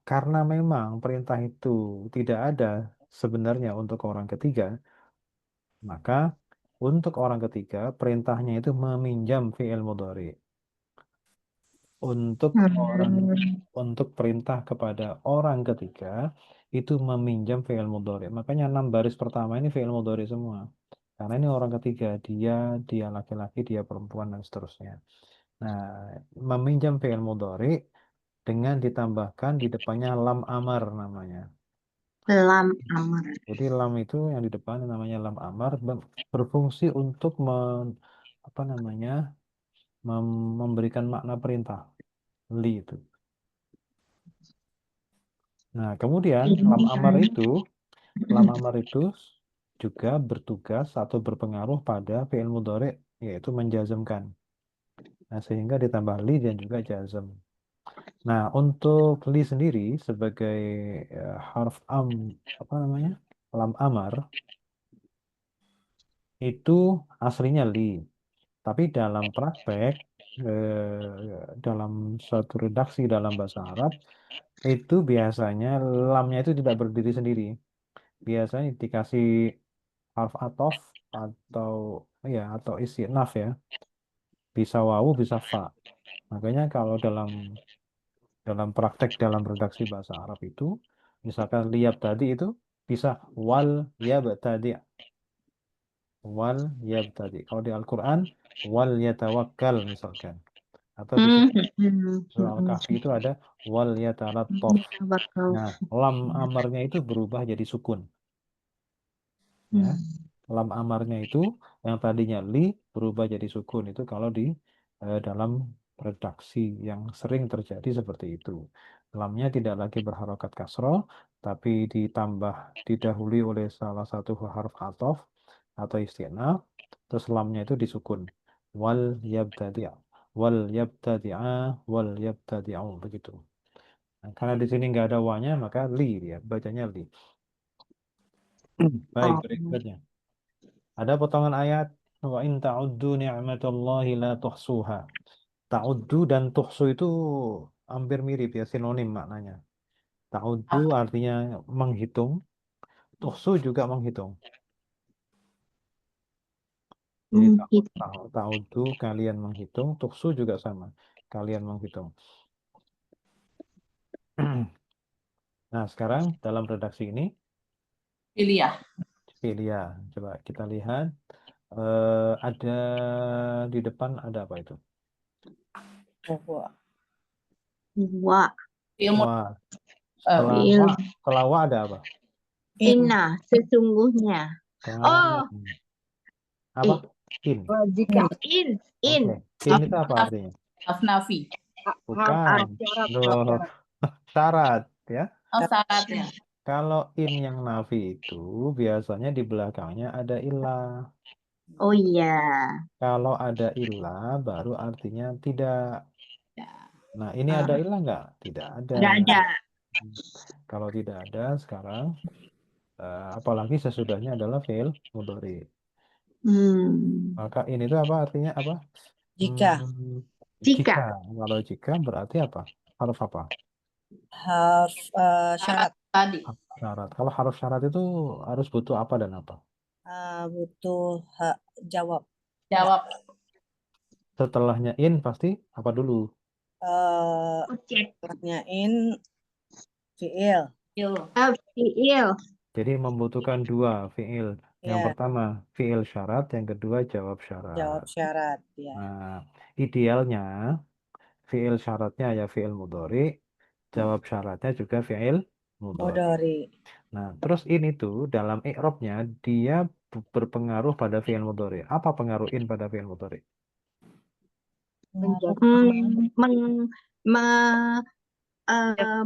karena memang perintah itu tidak ada sebenarnya untuk orang ketiga, maka untuk orang ketiga perintahnya itu meminjam fi'il mudhari. Untuk perintah kepada orang ketiga itu meminjam fi'il mudhari. Makanya 6 baris pertama ini fi'il mudhari semua. Karena ini orang ketiga, dia laki-laki, dia perempuan dan seterusnya. Nah, meminjam fi'il mudhari dengan ditambahkan di depannya lam amar namanya. Lam amar. Jadi lam itu yang di depan namanya lam amar berfungsi untuk memberikan makna perintah. Li itu. Nah, kemudian lam amar itu juga bertugas atau berpengaruh pada fi'il mudhari yaitu menjazmkan. Nah, sehingga ditambah li dan juga jazm. Nah, untuk li sendiri sebagai harf lam amar itu aslinya li. Tapi dalam praktek dalam suatu redaksi dalam bahasa Arab itu biasanya lamnya itu tidak berdiri sendiri. Biasanya dikasih harf atof atau istinaf ya. Bisa wawu, bisa fa. Makanya kalau dalam praktek dalam redaksi bahasa Arab itu misalkan liab tadi itu bisa wal yab tadi. Kalau di Al-Qur'an wal yatawakkal misalkan. Atau di surah Al-Kahfi itu ada wal yatalattaf. Nah, lam amarnya itu berubah jadi sukun. Ya. Lam amarnya itu yang tadinya li berubah jadi sukun itu kalau di dalam redaksi yang sering terjadi seperti itu. Lamnya tidak lagi berharokat kasroh, tapi didahului oleh salah satu huruf athof atau istinaf, terus lamnya itu disukun. Wal yabtadi' wal yabtadi'a wal yabtadi'u begitu. Nah, karena di sini nggak ada wanya maka li dia bacanya li. Baik, berikutnya. Ada potongan ayat wa in ta'uddu ni'matallahi la tuhsuha. Ta'uddu dan tuhsu itu hampir mirip ya, sinonim maknanya. Ta'uddu artinya menghitung, tuhsu juga menghitung. Jadi ta'uddu kalian menghitung, tuhsu juga sama. Kalian menghitung. Nah, sekarang dalam redaksi ini filia. Coba kita lihat ada di depan ada apa itu? Wa. Wah. Setelah wa ada apa? Inna, sesungguhnya. Apa? In. Jika In. Okay. In itu apa artinya? Nafi. Bukan. Loh, syarat ya. Syaratnya. Kalau in yang nafi itu biasanya di belakangnya ada ilah. Oh iya. Kalau ada ilah baru artinya tidak. Nah, ini ada ilah nggak? Tidak ada. Tidak ada. Kalau tidak ada sekarang, apalagi sesudahnya adalah fi'il mudhari. Maka ini itu apa artinya apa? Jika. Jika. Kalau jika berarti apa? Haruf apa? Harf syarat. Tadi. Syarat. Kalau haruf syarat itu harus butuh apa dan apa? Butuh jawab. Jawab. Setelahnya in pasti apa dulu? Setelahnya in fi'il. Fi'il. Jadi membutuhkan dua fi'il. Yang Ya. pertama fi'il syarat, yang kedua jawab syarat. Jawab syarat. Ya. Nah, idealnya fi'il syaratnya ya fi'il mudhari, jawab syaratnya juga fi'il mudhari. Nah, terus in itu dalam i'rabnya dia berpengaruh pada fi'il mudhari. Apa pengaruh in pada fi'il mudhari?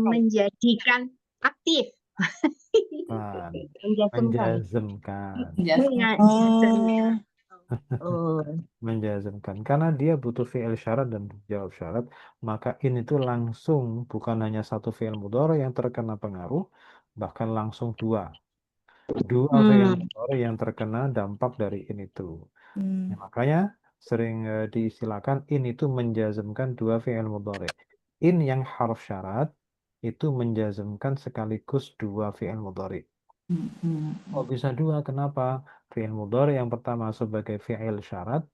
Menjadikan aktif. Bukan. Menjazmkan. Menjazmkan. Jasmine. Menjazmkan. Oh, Oh. Menjazmkan. Karena dia butuh fi'il syarat dan jawab syarat, maka in itu langsung bukan hanya satu fi'il mudhari yang terkena pengaruh, bahkan langsung dua. Dua fi'il mudhari yang terkena dampak dari in itu. Ya, makanya sering diistilahkan in itu menjazmkan dua fi'il mudhari. In yang harf syarat itu menjazmkan sekaligus dua fi'il mudhari. Kok bisa dua? Kenapa? Fi'il mudhari yang pertama sebagai fi'il syarat,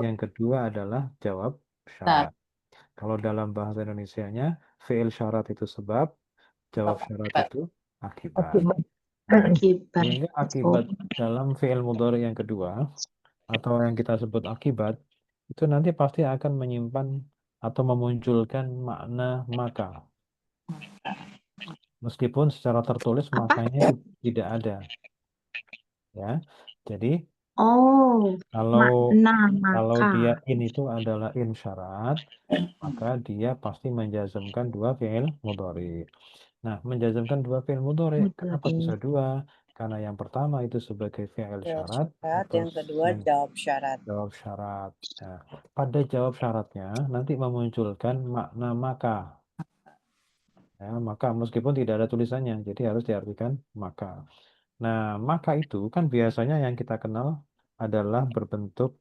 yang kedua adalah jawab syarat. Kalau dalam bahasa Indonesianya, fi'il syarat itu sebab, jawab syarat itu akibat. Akibat. Sehingga akibat dalam fi'il mudhari yang kedua, atau yang kita sebut akibat, itu nanti pasti akan menyimpan atau memunculkan makna maka. Meskipun secara tertulis Apa? makanya itu tidak ada. Ya. Jadi Oh, kalau makna dia maka. in itu adalah in syarat, maka dia pasti menjazmkan dua fi'il mudhari. Nah, menjazmkan dua fi'il mudhari, kenapa bisa dua? Karena yang pertama itu sebagai fi'il jawab syarat, syarat. atau Yang kedua yang jawab syarat. jawab syarat. Nah, pada jawab syaratnya nanti memunculkan makna maka. Ya, maka meskipun tidak ada tulisannya, jadi harus diartikan maka. Nah, maka itu kan biasanya yang kita kenal adalah berbentuk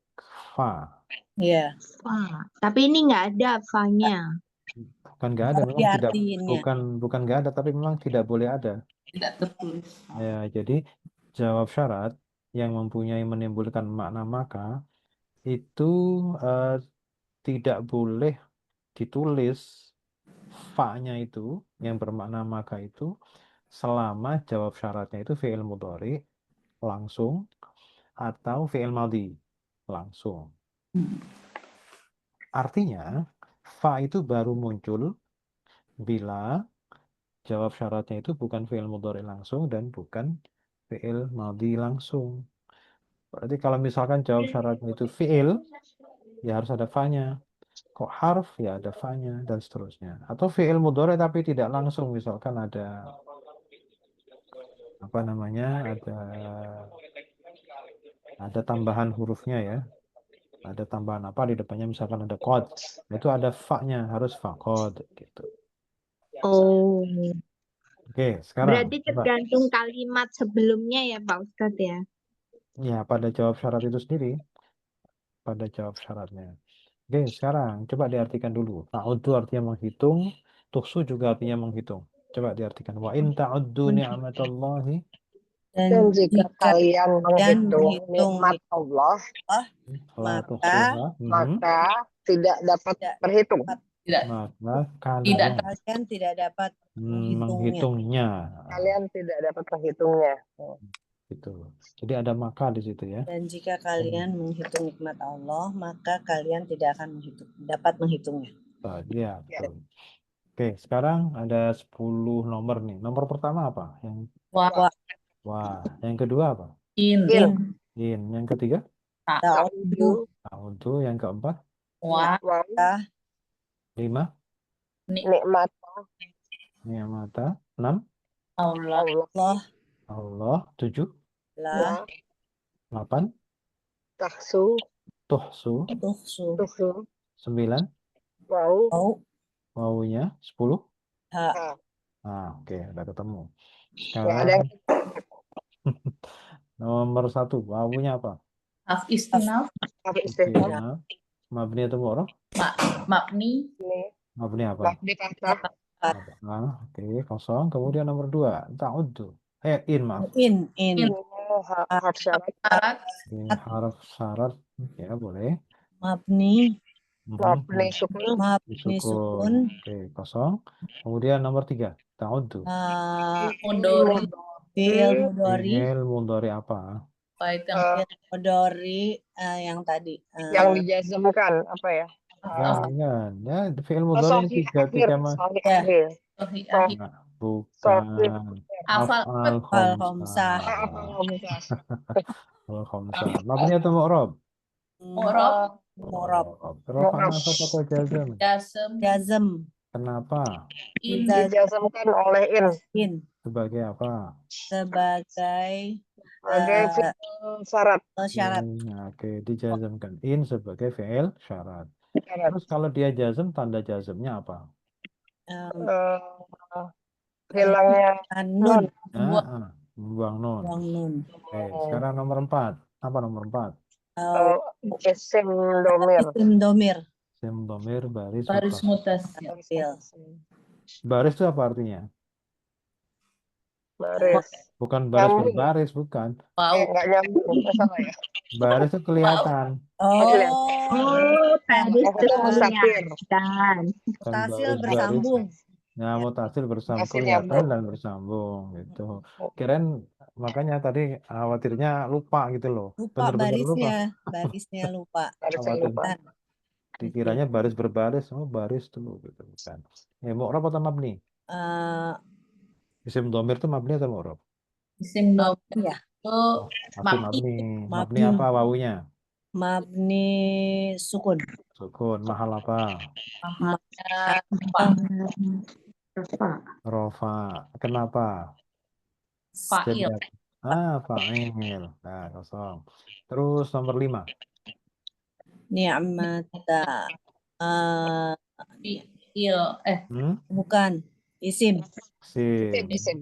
fa. Iya. Wah, tapi ini nggak ada fa-nya. Bukan nggak ada, memang tidak, Diartiinnya. bukan nggak ada, tapi memang tidak boleh ada. Tidak tertulis. Ya, jadi jawab syarat yang mempunyai menimbulkan makna maka itu tidak boleh ditulis fa-nya itu yang bermakna maka itu selama jawab syaratnya itu fi'il mudhari langsung atau fi'il madhi langsung. Artinya fa itu baru muncul bila jawab syaratnya itu bukan fi'il mudhari langsung dan bukan fi'il madhi langsung. Berarti kalau misalkan jawab syaratnya itu fi'il, ya harus ada fa-nya. Kok harf, ya ada fa-nya, dan seterusnya. Atau fi'il mudhari tapi tidak langsung, misalkan ada apa namanya, ada tambahan hurufnya ya. Ada tambahan apa di depannya, misalkan ada qad. Itu ada fa-nya, harus faqad gitu. Oh, Oke, sekarang berarti coba. tergantung kalimat sebelumnya ya Pak Ustadz ya. Ya, pada jawab syarat itu sendiri, pada jawab syaratnya. Oke, sekarang coba diartikan dulu. Ta'uddu artinya menghitung, tuhsu juga artinya menghitung. Coba diartikan. Wa in ta'uddu ni'matallahi Dan jika jika kalian kalian menghitung nikmat Allah, la maka tuhsuha, maka tidak dapat Tidak. terhitung. Tidak. maka Tidak. kalian kalian tidak dapat menghitungnya. menghitungnya. Kalian tidak dapat menghitungnya. Gitu. Jadi ada maka di situ ya. Dan jika kalian menghitung nikmat Allah, maka kalian tidak akan dapat menghitungnya. Ya, betul. Oke, sekarang ada 10 nomor nih. Nomor pertama apa? Yang Wa. wah, yang kedua apa? In. In. Yang ketiga? Ta'uddu. Ta'uddu. Yang keempat? Wa. Wow, 5? nikmat Ni'mata. 6? Allah. Allah Allah. 7? lah 8? tahsu, Tuhsu. tuhsu. 9? wow, Wawunya 10? Ha. Nah, oke, udah ketemu. ya ada Sekarang yang nomor 1, wawunya apa? Haf istinaf. apa istilah Nah, mabni atau mu'rab? Mabni. ini? Mabni apa? Di kata Nah, oke, kosong. Kemudian nomor 2, ta'uddu. In, maaf. In. harf syarat, Syarat. Ini harf syarat, ya boleh. Mabni. mabni sukun, Mabni sukun. Oke, kosong. Kemudian nomor 3, ta'uddu. Mudori. Fi'il mudhari. Fi'il mudhari apa? Apa itu yang Fi'il mudhari yang tadi. yang dijazmkan apa ya? Jangan, ya fi'il mudhari Sohi tiga akhir, mas. sohi Ya. akhir, Sohi Sohi. akhir. Nah, bukan. Afal. Af'al khamsah. Af'al khamsah. Mabni atau mu'rab? Mu'rab. Mu'rab. Rafa nasab atau jazm? Jasem. Jazm. Kenapa? In. dijazmkan oleh in, In. Sebagai apa? sebagai Sebagai fi'il syarat. syarat. Oke, dijazmkan in sebagai fi'il syarat. Syarat. Terus kalau dia jazm, tanda jazmnya apa? Eh, hilangnya Nun, Membuang nun. buang nun. Oke, sekarang nomor 4. Apa nomor 4? isim domir. Isim domir. Isim domir baris Baris mutasil. mutasil. Baris itu apa artinya? Baris. Bukan baris Nyambung. berbaris, bukan. Wow. Nggak nyambung. Salah ya. Baris itu kelihatan. Oh, Tadi Itu musafir. kelihatan. Bukan mutasil baris bersambung. Nah, mutasil bersambung, Mutasil kelihatan nyambung. dan bersambung gitu. Kirain makanya tadi khawatirnya lupa gitu loh. Lupa Bener-bener lupa. barisnya lupa. Barisnya Khawatir. lupa. Dikiranya baris berbaris, baris dulu gitu bukan. Mu'rab atau mabni? Isim domir itu mabni atau mu'rab? Isim domir Ya, itu Masih mabni. mabni. Mabni Mabni. apa wawunya? mabni sukun. Sukun. Mahal apa? Mahalnya Rofa. Kenapa? fa'il. Fa'il. Nah, kosong. Terus nomor 5. Ni'mata. Fi'il. Bukan. Isim. Isim.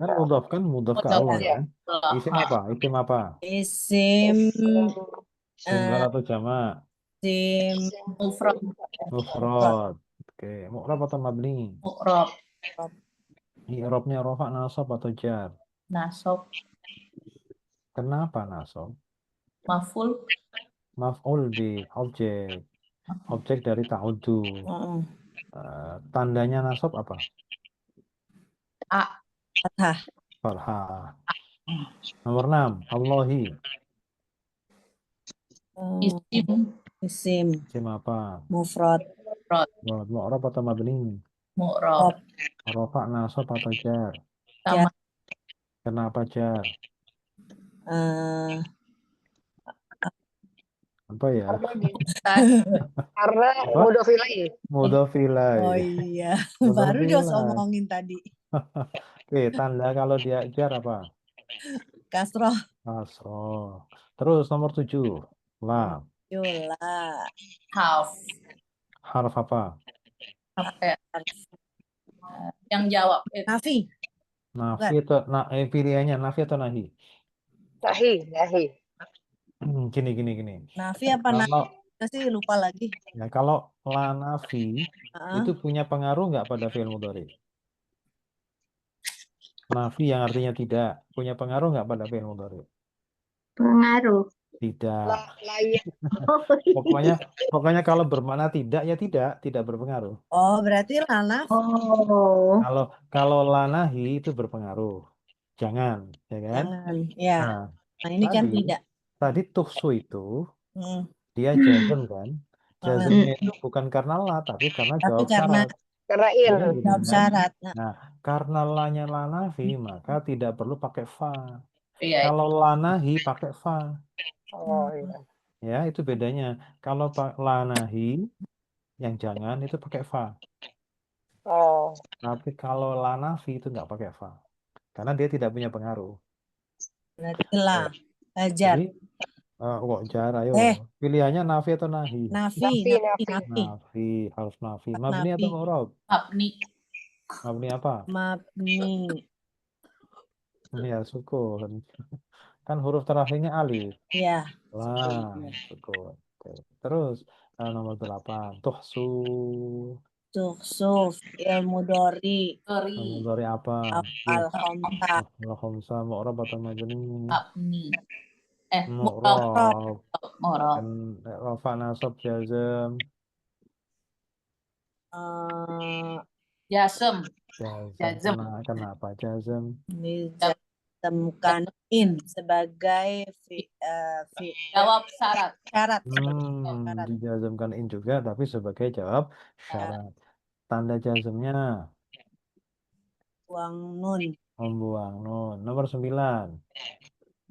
Kan mudhaf ke awal kan? Isim apa? Isim apa? Isim. Tunggal atau jamak? Isim. Mufrad. Mufrad. Oke, mu'rab atau mabni? Mu'rab. I'rabnya rofa, nasab atau jar? Nasab. Kenapa nasab? Maf'ul. Maf'ul bi objek. Objek dari ta'udu. Tandanya nasab apa? Fathah. Fathah. Nomor 6. Allahi. Isim. Isim. apa? Mufrad. Mu'rab atau mabni? Mu'rab. Rofa, nasab atau jar? Sama. Kenapa jar? Apa ya? Karena mudhof ilaih. Mudhof ilaih. Oh iya, Mudhof baru Jos ilaih. omongin tadi. Oke, tanda kalau dia jar apa? Kasroh. Kasroh. Terus nomor 7. Lam. Yola. Harf. Apa? Yang jawab. Nafi. Nafi atau pilihannya nafi atau nahi? Nahi. Gini. Nafi apa Kalau sih lupa lagi. ya kalau la nafi itu punya pengaruh nggak pada fi'il mudhari? Nafi yang artinya tidak punya pengaruh nggak pada fi'il mudhari? Pengaruh. Tidak. Layak. Pokoknya kalau bermakna tidak ya tidak berpengaruh. Oh, berarti lana. Oh. Kalau la nahi itu berpengaruh. Jangan, ya kan? Jangan. Ya. Nah, ini kan tidak. Tadi tuhsu itu dia jazm kan? Jazmnya itu bukan karena la tapi karena jawab syarat. Karena in. Jawab syarat. Nah, karena la-nya la nafi maka tidak perlu pakai fa. Iya. Kalau la nahi pakai fa. Oh iya. Ya, itu bedanya. Kalau la nahi yang jangan itu pakai fa. Oh. Tapi kalau la nafi itu nggak pakai fa. Karena dia tidak punya pengaruh. Berarti lah. Ajar. Jadi, kok jar, ayo. Pilihannya nafi atau nahi? Nafi. Nafi, harus nafi. Mabni atau mu'rab? Mabni apa? Mabni. Ya, sukun. Kan huruf terakhirnya alif. Iya. Lah, sukun. Terus nomor 8. Tuhsu. Ilmudori. Mudhari apa? Al-khamsa. Mu'rab atau mabni? Mabni. Mu'rab. Mu'rab. Rafa, nasab, jazm. Jazm. Kenapa jazm? Ditemukan in sebagai jawab syarat. Dijazmkan in juga tapi sebagai jawab syarat. Tanda jazmnya buang nun. Membuang nun. Nomor 9.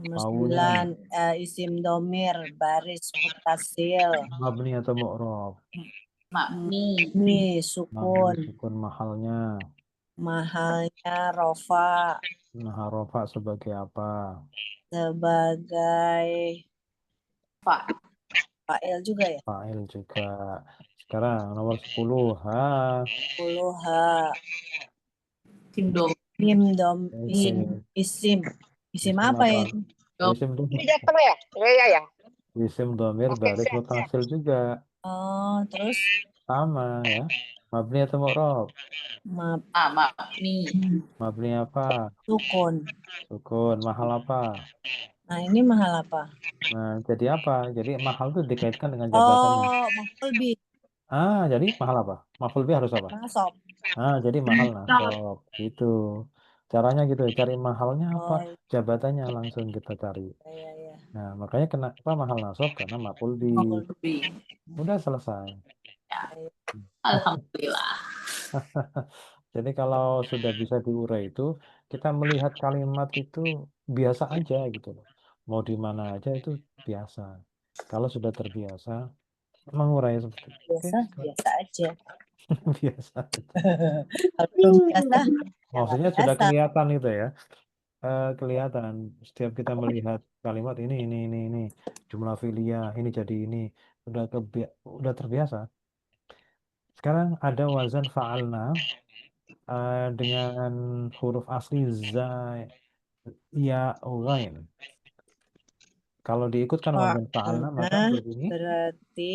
Nomor 9 isim domir baris mutasil. Mabni atau mu'rab? Mabni. Sukun. Sukun mahalnya Mahalnya rofa. Nah, rofa sebagai apa? Sebagai Pak. fa'il juga ya. Fa'il juga. Sekarang nomor 10. Ha. 10 ha. Sindom. Isim Isim. isim apa ya itu? Isim Ini datang ya? Iya ya. Isim domir Oke, baris siap, siap. mutasil juga. Oh, terus Sama ya. Mabni atau mu'rob? Mabni. Mabni apa? sukun. Sukun. Mahal apa? Nah, ini mahal apa? Nah, jadi apa? Jadi mahal itu dikaitkan dengan jabatannya. Oh, maf'ul bih. Jadi mahal apa? Maf'ul bih harus apa? Nasab. Jadi mahal nasab. Gitu. Caranya gitu. Cari mahalnya apa? Oh, Jabatannya langsung kita cari. iya. Nah, makanya kenapa mahal nasab? Karena maf'ul bih. Maf'ul bih. Udah selesai. Alhamdulillah. Jadi kalau sudah bisa diurai itu, kita melihat kalimat itu biasa aja gitu loh. Mau di mana aja itu biasa. Kalau sudah terbiasa mengurai seperti itu. Biasa aja. Biasa aja. Kalau belum biasa, Maksudnya jangan sudah biasa. kelihatan itu ya. Kelihatan setiap kita melihat kalimat ini jumlah filia ini jadi ini udah terbiasa. Sekarang ada wazan fa'alna dengan huruf asli za ya ghain. Kalau diikutkan wazan fa'alna maka Nah, begini. berarti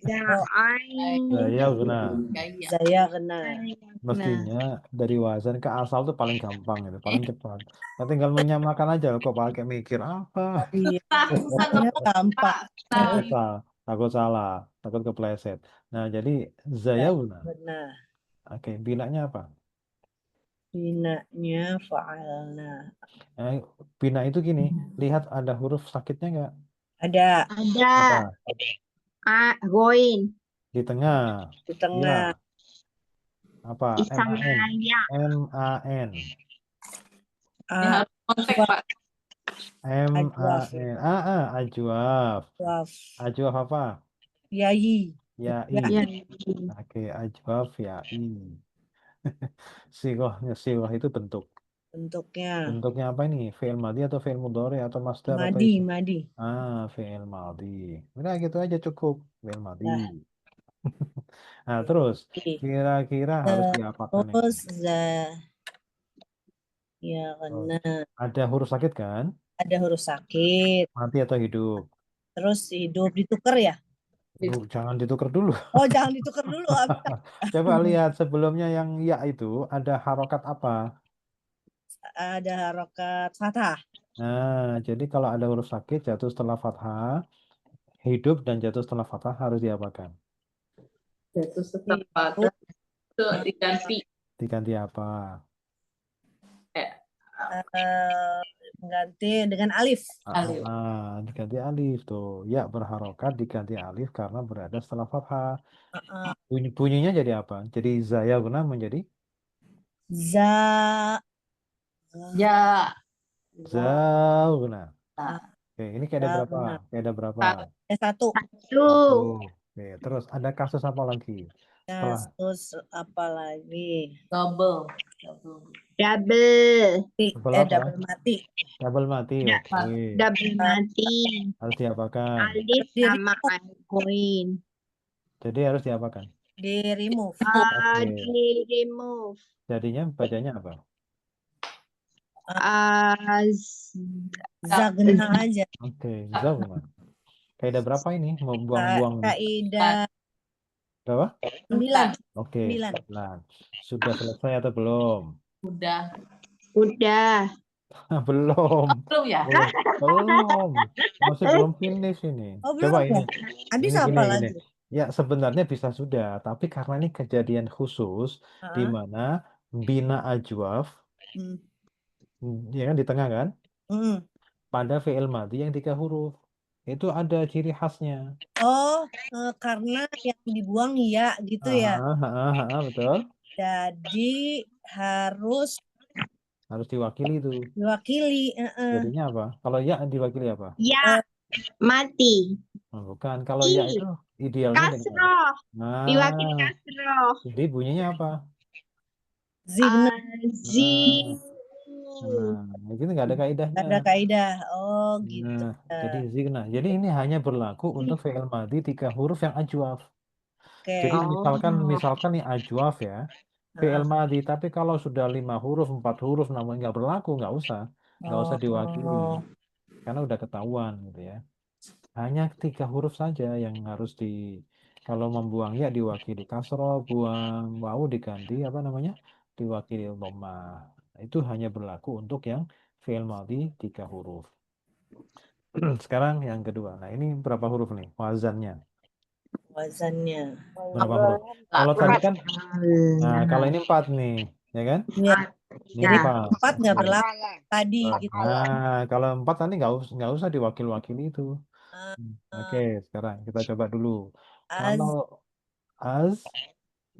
Ya. Zaya kena. Mestinya dari wazan ke asal tuh paling gampang gitu, paling cepat. Nah, tinggal menyamakan aja kok pakai mikir apa. Iya, gampang. Takut salah, takut kepleset. Nah, jadi zayauna. Benar. Oke, bilanya apa? Binanya fa'alna. Bina itu gini, lihat ada huruf sakitnya nggak? Ada. Apa? Goin. Di tengah. Di tengah. Ya. Apa? Sama ya. M-A-N. Ini harus konsep, Pak. M-A-N. Ajwaf. Ajwaf apa? Yai. Yai. Oke, ajwaf yai. Sigoh itu bentuk. Bentuknya apa ini? Fi'il madhi atau fi'il mudhari atau masdar atau isim? Madi. Fi'il madhi. Udah gitu aja cukup. Fi'il madhi. Nah, Nah, terus kira-kira harus diapakan ini? terus ya kena. Ada huruf sakit kan? Ada huruf sakit. Mati atau hidup? Terus hidup ditukar ya? Jangan ditukar dulu. Oh, jangan ditukar dulu. Coba lihat sebelumnya yang ya itu ada harokat apa? Ada harokat fathah. Nah, jadi kalau ada huruf sakit jatuh setelah fathah, hidup dan jatuh setelah fathah harus diapakan? Jatuh setelah fathah itu diganti. Diganti apa? Mengganti dengan alif. Diganti alif tuh. Ya berharokat diganti alif karena berada setelah fathah. Bunyinya jadi apa? Jadi zaya guna menjadi? Zauna. Oke, ini kayak ada berapa? Satu. Oke, terus ada kasus apa lagi? Kasus apa lagi? Double. Double mati. Double mati, oke. Double mati. Harus diapakan? Alif sama koin. Jadi harus diapakan? Di remove. Di remove. Jadinya bacanya apa? Zagna aja. Oke, Zagna. Kaidah berapa ini? Mau buang-buang. Kaidah berapa? 9. Oke, 9. Sudah selesai atau belum? Udah. Belum. Belum ya? Belum. Masih belum finish ini. Coba ini. Habis ini apa gini. lagi? Ya sebenarnya bisa sudah, tapi karena ini kejadian khusus di mana bina ajwaf, ya kan di tengah kan? Pada fi'il madhi yang 3 huruf. Itu ada ciri khasnya. Oh, karena yang dibuang ya gitu ya. Betul. Jadi harus diwakili itu. Diwakili. Jadinya apa? Kalau ya diwakili apa? Ya mati. Oh, bukan. Kalau ya I. itu idealnya dengan apa? Kasroh. Diwakili Nah, kasroh. jadi bunyinya apa? Zigna. Azi. Nah, itu nggak ada kaidahnya. Ada kaidah. Oh gitu. Nah, jadi zigna. Jadi ini hanya berlaku untuk fi'il madhi 3 huruf yang ajwaf. Oke. Jadi misalkan Oh. nih ajwaf ya, fi'il madhi. Tapi kalau sudah 5 huruf, 4 huruf, namun nggak berlaku, nggak usah diwakili, Oh. karena udah ketahuan gitu ya. Hanya 3 huruf saja yang harus kalau membuang ya diwakili kasroh, buang wawu diganti apa namanya, diwakili dhammah. Itu hanya berlaku untuk yang fi'il madhi 3 huruf. Sekarang yang kedua. Nah, ini berapa huruf nih wazannya? Wazannya. Berapa huruf? Kalau tadi kan, nah kalau ini 4 nih, ya kan? Ya. Ini Jadi 4. 4 nggak berlaku Akala. tadi gitu. Nah, kalau 4 tadi nggak usah diwakil-wakili itu. Ah, Oke, sekarang kita coba dulu. Az Kalau az,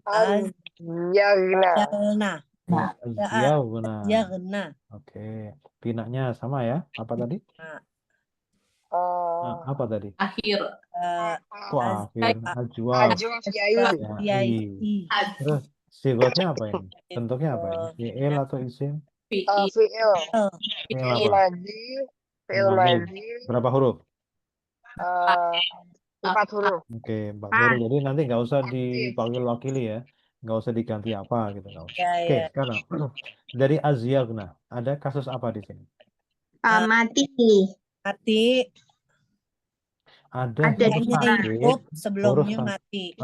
Azyagna. Jalna. azyauna. Jagna. Oke, pinaknya sama ya? Apa tadi? Nah, apa tadi? Akhir. Kok akhir ajwaf. Ajwaf yai. Yai. Terus sigotnya apa ini? Bentuknya apa ini? Fi'il atau isim? Fi'il. Fi'il. Fi'il Fi'il apa? madhi. Fi'il madhi. Berapa huruf? 4 huruf. Oke, 4 huruf. Jadi nanti nggak usah diwakil-wakili ya. Nggak usah diganti apa gitu. Nggak usah. Ya, Oke, ya. sekarang dari azyagna, ada kasus apa di sini? Mati. Mati. Ada Ada huruf di sakit, Hidup sebelumnya huruf mati.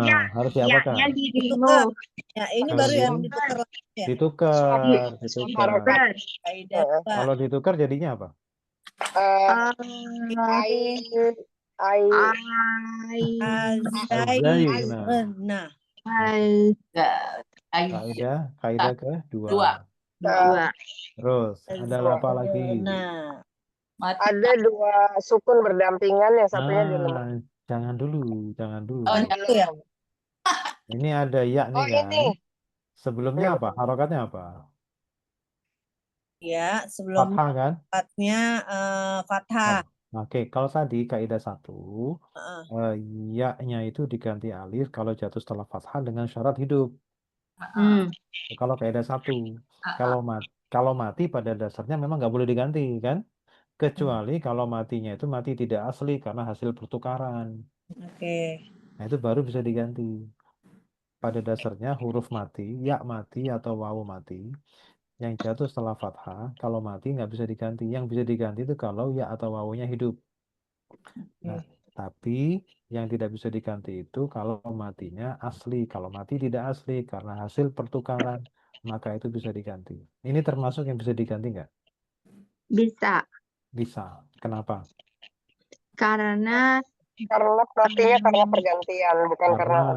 Ya, harus diapakan? ya di remove. Ya, ini Kalau baru yang di- ditukar ya. ditukar. Kaidah Pak. Kalau ditukar jadinya apa? Azaigna. Kaidah kedua. Dua. Terus ada apa lagi? Mati. Ada 2 sukun berdampingan, yang satunya di lemah. Jangan dulu. Oh, itu ya. Ini ada ya nih kan. Ini. Sebelumnya apa? Harokatnya apa? Ya, sebelum Fathah kan? fatnya fathah. Oke, kalau tadi kaidah 1, ya-nya itu diganti alif kalau jatuh setelah fathah dengan syarat hidup. Kalau kaidah 1, kalau mati pada dasarnya memang nggak boleh diganti kan? Kecuali kalau matinya itu mati tidak asli karena hasil pertukaran. Oke. Nah, itu baru bisa diganti. Pada dasarnya huruf mati, ya mati atau wawu mati, yang jatuh setelah fathah, kalau mati nggak bisa diganti. Yang bisa diganti itu kalau ya atau wawunya hidup. Nah, tapi yang tidak bisa diganti itu kalau matinya asli. Kalau mati tidak asli karena hasil pertukaran, maka itu bisa diganti. Ini termasuk yang bisa diganti nggak? Bisa. Bisa. Kenapa? Karena matinya karena pergantian, bukan karena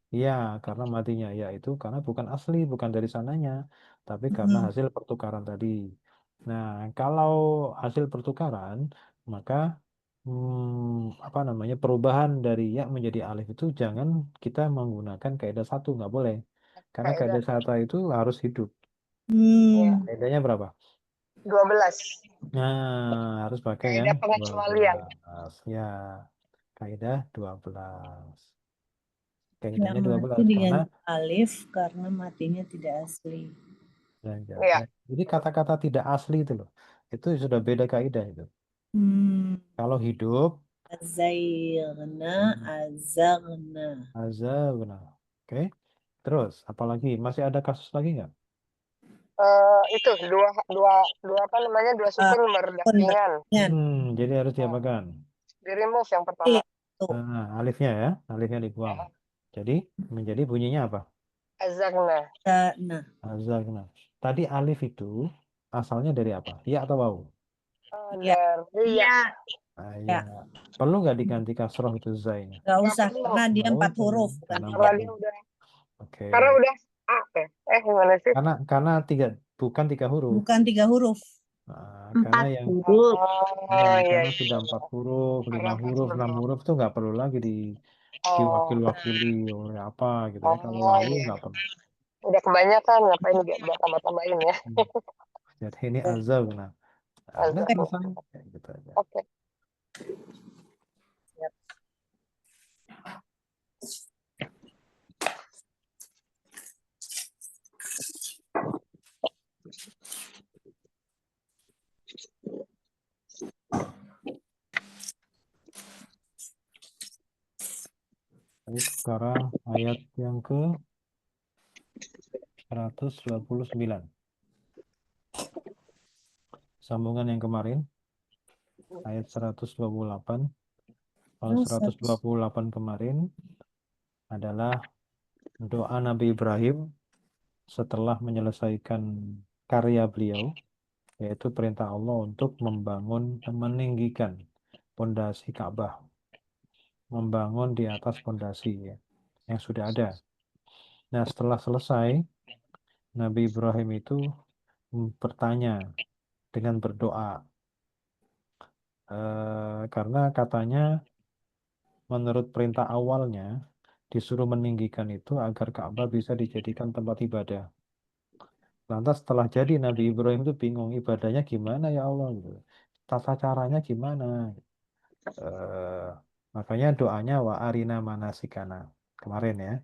Iya, karena matinya ya itu karena bukan asli, bukan dari sananya, tapi karena hasil pertukaran tadi. Nah, kalau hasil pertukaran, maka apa namanya, perubahan dari ya menjadi alif itu jangan kita menggunakan kaidah 1, nggak boleh. Karena kaidah 1 itu harus hidup. Kaidahnya berapa? 12. Nah, harus pakai Kaidah yang pengecualian. 12. Ya, kaidah 12. Yang Kaidahnya mati 12 karena diganti alif karena matinya tidak asli. Iya. Jadi kata-kata tidak asli itu loh, itu sudah beda kaidah itu. Kalau hidup, Azaigna, azagna. Oke. Terus apalagi? Masih ada kasus lagi nggak? Itu dua apa namanya, 2 sukun berdampingan. Jadi harus diapakan? Di remove yang pertama. Nah, alifnya dibuang. Jadi menjadi bunyinya apa? Azagna. Azagna. Tadi alif itu asalnya dari apa? Ya atau wawu? Dari ya. Ya. Perlu nggak diganti kasroh itu zainya? Nggak usah, karena dia 4 huruf. Karena dia udah. Oke. Karena udah gimana sih? Karena bukan 3 huruf. Bukan 3 huruf. Nah, 4 karena yang huruf. karena sudah 4 huruf, 5 huruf, 6 huruf itu nggak perlu lagi diwakil-wakili oleh apa gitu ya. Kalau wawu nggak perlu. Udah kebanyakan, ngapain juga tambah-tambahin ya. Jadi ini azab. Nah, udah selesai. Kayak gitu aja. Oke. Baik, sekarang ayat yang ke 129. Sambungan yang kemarin, ayat 128. Kalau 128 kemarin adalah doa Nabi Ibrahim setelah menyelesaikan karya beliau, yaitu perintah Allah untuk membangun dan meninggikan pondasi Ka'bah, membangun di atas pondasi ya, yang sudah ada. Nah, setelah selesai, Nabi Ibrahim itu bertanya dengan berdoa, karena katanya menurut perintah awalnya disuruh meninggikan itu agar Ka'bah bisa dijadikan tempat ibadah. Lantas setelah jadi Nabi Ibrahim itu bingung ibadahnya gimana ya Allah gitu. Tata caranya gimana? Eh, Makanya doanya wa arina manasikana kemarin ya.